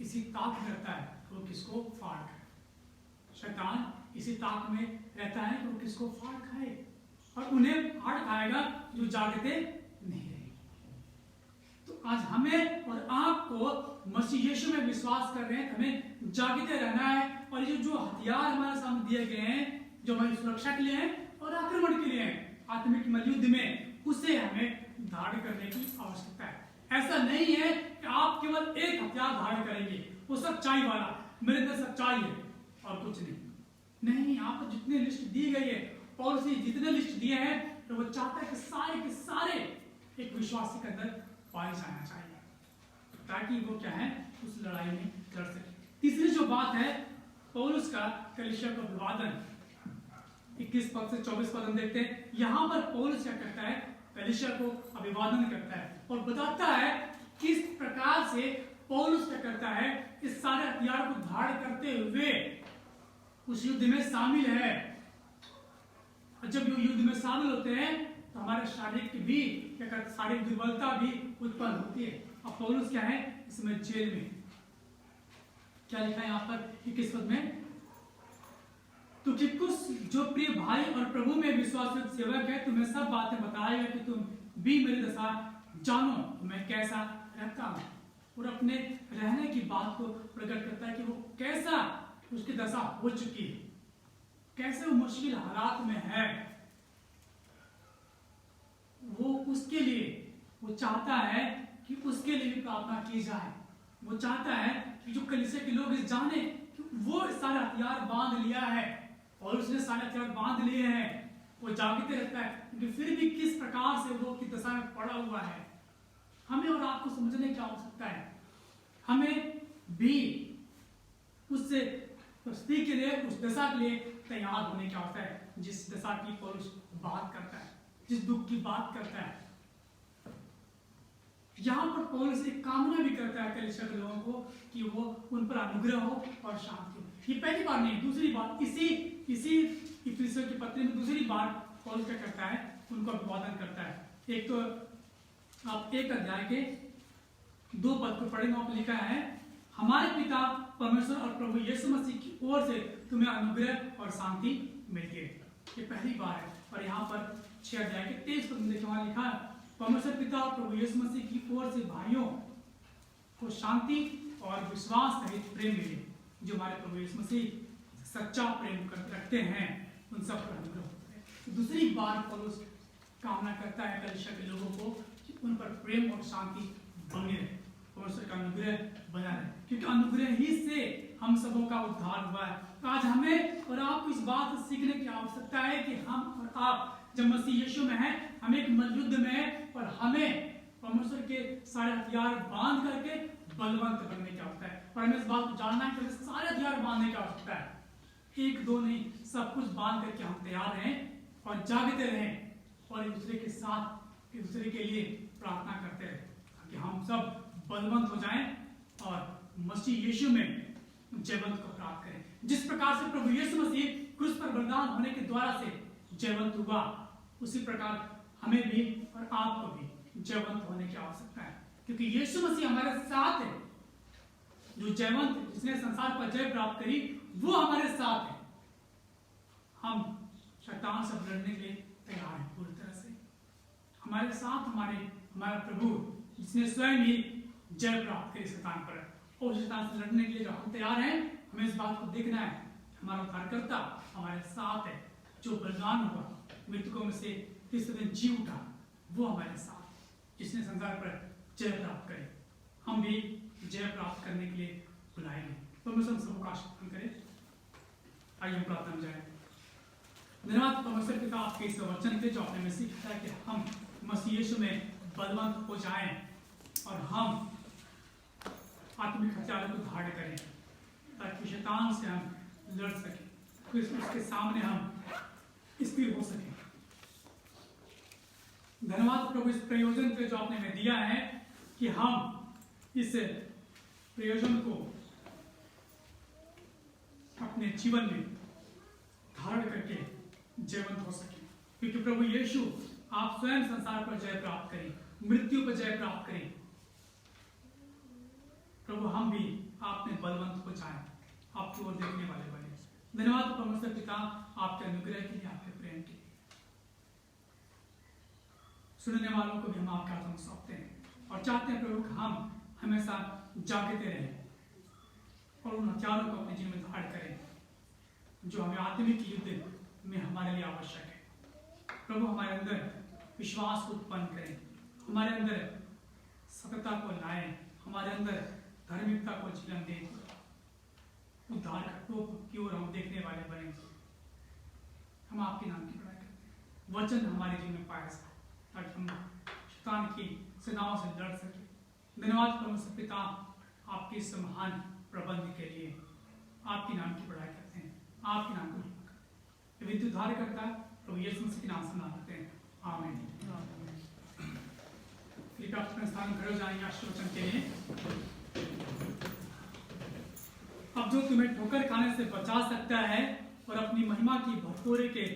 इसी ताक में रहता है वो किसको फाड़ खाए। शैतान इसी ताक में रहता है कि वो किसको फाड़ खाए, और उन्हें फाड़ खाएगा जो जागते नहीं रहेंगे। तो आज हमें और आपको मसीह यीशु में विश्वास कर रहे हैं, हमें जागते रहना है। और ये जो हथियार हमारे सामने दिए गए हैं, जो हमारी सुरक्षा के लिए हैं और आक्रमण के लिए हैं आत्मिक युद्ध में, उसे हमें धारण करने की आवश्यकता है। ऐसा नहीं है कि आप केवल एक हथियार धारण करेंगे, वो सच्चाई वाला, मेरे अंदर सच्चाई है और कुछ नहीं। यहाँ पर जितने लिस्ट दी गई है और जितने लिस्ट दिए हैं, तो वो चाहता है कि सारे के सारे एक विश्वासी के अंदर पाए जाना चाहिए, ताकि वो क्या है? उस लड़ाई में लड़ सके। तीसरी जो बात है पौलुस का कलीसिया का अभिवादन, 21 पद से 24 पद हम देखते हैं। यहाँ पर पौलुस क्या करता है? कलीसिया को अभिवादन करता है और बताता है किस प्रकार से पौलुस क्या करता है? इस सारे हथियार को धारण करते हुए उस युद्ध में शामिल है। और जब युद्ध में शामिल होते हैं तो हमारे शारीरिक भी क्या करते? शारीरिक दुर्बलता भी उत्पन्न होती है। अब पौलुस क्या है? इसमें जेल में, क्या लिखा है यहाँ पर 21 पद में, तो तिखिकुस जो प्रिय भाई और प्रभु में विश्वास सेवक है, तुम्हें सब बातें बताएगा कि तुम भी मेरी दशा जानो, मैं कैसा रहता हूं। और अपने रहने की बात को प्रकट करता है कि वो कैसा उसकी दशा हो चुकी है, कैसे वो मुश्किल हालात में है। वो उसके लिए वो चाहता है कि उसके लिए भी प्रार्थना की जाए। वो चाहता है कि जो कलीसिया के लोग इस जाने कि वो सारे हथियार बांध लिया है और उसने सारे हथियार बांध लिए हैं। वो जागते रहता है कि फिर भी किस प्रकार से वो की दशा में पड़ा हुआ है। हमें और आपको समझने की आवश्यकता है। हमें भी उससे प्रस्तुति के लिए, उस दशा के लिए तैयार होने की आवश्यकता है जिस दशा की पौलुस बात करता है, जिस दुख की बात करता है। यहाँ पर पौलुस एक कामना भी करता है कलीसिया के लोगों को कि वो उन पर अनुग्रह हो और शांति हो। ये पहली बार नहीं, दूसरी बार इसी इफिसियों की पत्री में दूसरी बार पौलुस क्या करता है? उनको अभिवादन करता है। एक तो आप 1 अध्याय के 2 पद को पढ़ेंगे, वहां पर लिखा है, हमारे पिता परमेश्वर और प्रभु यीशु मसीह की ओर से तुम्हें अनुग्रह और शांति मिलती है। ये पहली बार है। और यहाँ पर 6 अध्याय के 23 पद में देखिए, वहां लिखा है, परमेश्वर पिता और प्रभु यीशु मसीह की ओर से भाइयों को शांति और विश्वास सहित प्रेम मिले। जो हमारे प्रभु यीशु मसीह सच्चा प्रेम रखते हैं उन सब पर अनुग्रह होता है। दूसरी बार पौलुस कामना करता है कलीसिया के लोगों को कि उन पर प्रेम और शांति बने रहे, परमेश्वर का अनुग्रह बना रहे, क्योंकि अनुग्रह ही से हम सबों का उद्धार हुआ है। तो आज हमें और आपको इस बात से सीखने की आवश्यकता है कि हम और आप जब मसीह यीशु में हैं, हम एक युद्ध में हैं और हमें परमेश्वर के सारे हथियार बांध करके बलवंत बनने की आवश्यकता है। और हमें इस बात को जानना है कि सारे हथियार आवश्यकता है। एक दो नहीं, सब कुछ बांध करके हम तैयार रहें और जागते रहें और एक दूसरे के साथ एक दूसरे के लिए प्रार्थना करते रहें ताकि हम सब बलवंत हो जाएं और मसीह यीशु में जयवंत को प्राप्त करें। जिस प्रकार से प्रभु यीशु मसीह क्रूस पर बलिदान होने के द्वारा से जयवंत हुआ, उसी प्रकार हमें भी और आपको भी जयवंत होने की आवश्यकता है, क्योंकि यीशु मसीह हमारे साथ है। जो जयवंत, जिसने संसार पर जय प्राप्त करी, वो हमारे साथ है। हम शैतान से लड़ने के लिए तैयार हैं पूरी तरह से। हमारे साथ हमारा प्रभु, जिसने स्वयं ही जय प्राप्त करी शैतान पर, और शैतान से लड़ने के लिए जो हम तैयार हैं, हमें इस बात को देखना है हमारा उद्धारकर्ता हमारे साथ है। जो बलिदान हुआ, मृतकों में से तीसरे दिन जी उठा, वो हमारे साथ, जिसने संसार पर जय प्राप्त करे। हम भी जय प्राप्त करने के लिए बुलाएंगे। परमेश्वर सबको आशीर्वाद करे। आइए हम प्रार्थना में जाएं। धन्यवाद परमेश्वर पिता आपके इस वचन के जो आपने में सीखा है कि हम मसीह यीशु में बलवंत हो जाएं और हम आत्मिक हथियारों को धारण करें ताकि शैतान से हम लड़ सकें, फिर उसके सामने हम स्थिर हो सकें। धन्यवाद प्रभु इस प्रयोजन के जो आपने हमें दिया है कि हम इस प्रयोजन को अपने जीवन में धारण करके जयवंत हो सके, क्योंकि प्रभु यीशु आप स्वयं संसार पर जय प्राप्त करें, मृत्यु पर जय प्राप्त करें। प्रभु हम भी आप में बलवंत हो जाएं, आपकी ओर देखने वाले बने। धन्यवाद परमेश्वर पिता आपके अनुग्रह के लिए, आपके प्रेम के लिए। सुनने वालों को भी हम आपके हाथों में सौंपते हैं और चाहते हैं प्रभु हम हमेशा जागते रहें और उन हथियारों को अपने जीवन में धारण करें जो हमें आत्मिक युद्ध में हमारे लिए आवश्यक है। प्रभु हमारे अंदर विश्वास को उत्पन्न करें, हमारे अंदर सतता को लाएं, हमारे अंदर धार्मिकता को जीवन दें, उद्धार की ओर हम देखने वाले बने। हम आपके नाम की बड़ाई करते हैं। वचन हमारे जीवन में पाया जाए ताकि हम शैतान की सेनाओं से लड़ सके। धन्यवाद परमेश्वर पिता आपके इस महान प्रबंध के लिए। आपके नाम की बड़ाई करते हैं, आपके नाम को विद्युत उद्धार करता है प्रभु यीशु मसीह के नाम से मांगते हैं, आमीन। कृपया अपने स्थान खड़े हो जाएंगे आशीर्वचन के लिए। अब जो तुम्हें ठोकर खाने से बचा सकता है और अपनी महिमा की भरपूरी के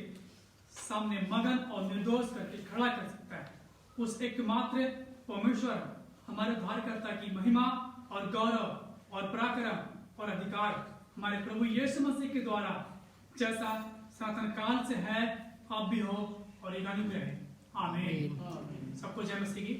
सामने मगन और निर्दोष करके खड़ा कर सकता है, उस एकमात्र परमेश्वर हमारे उद्धारकर्ता की महिमा और गौरव और पराक्रम और अधिकार हमारे प्रभु यीशु मसीह के द्वारा जैसा सनातन काल से है, अब भी हो और एक अनुग्रह है। आमीन। सबको जय मसीह की।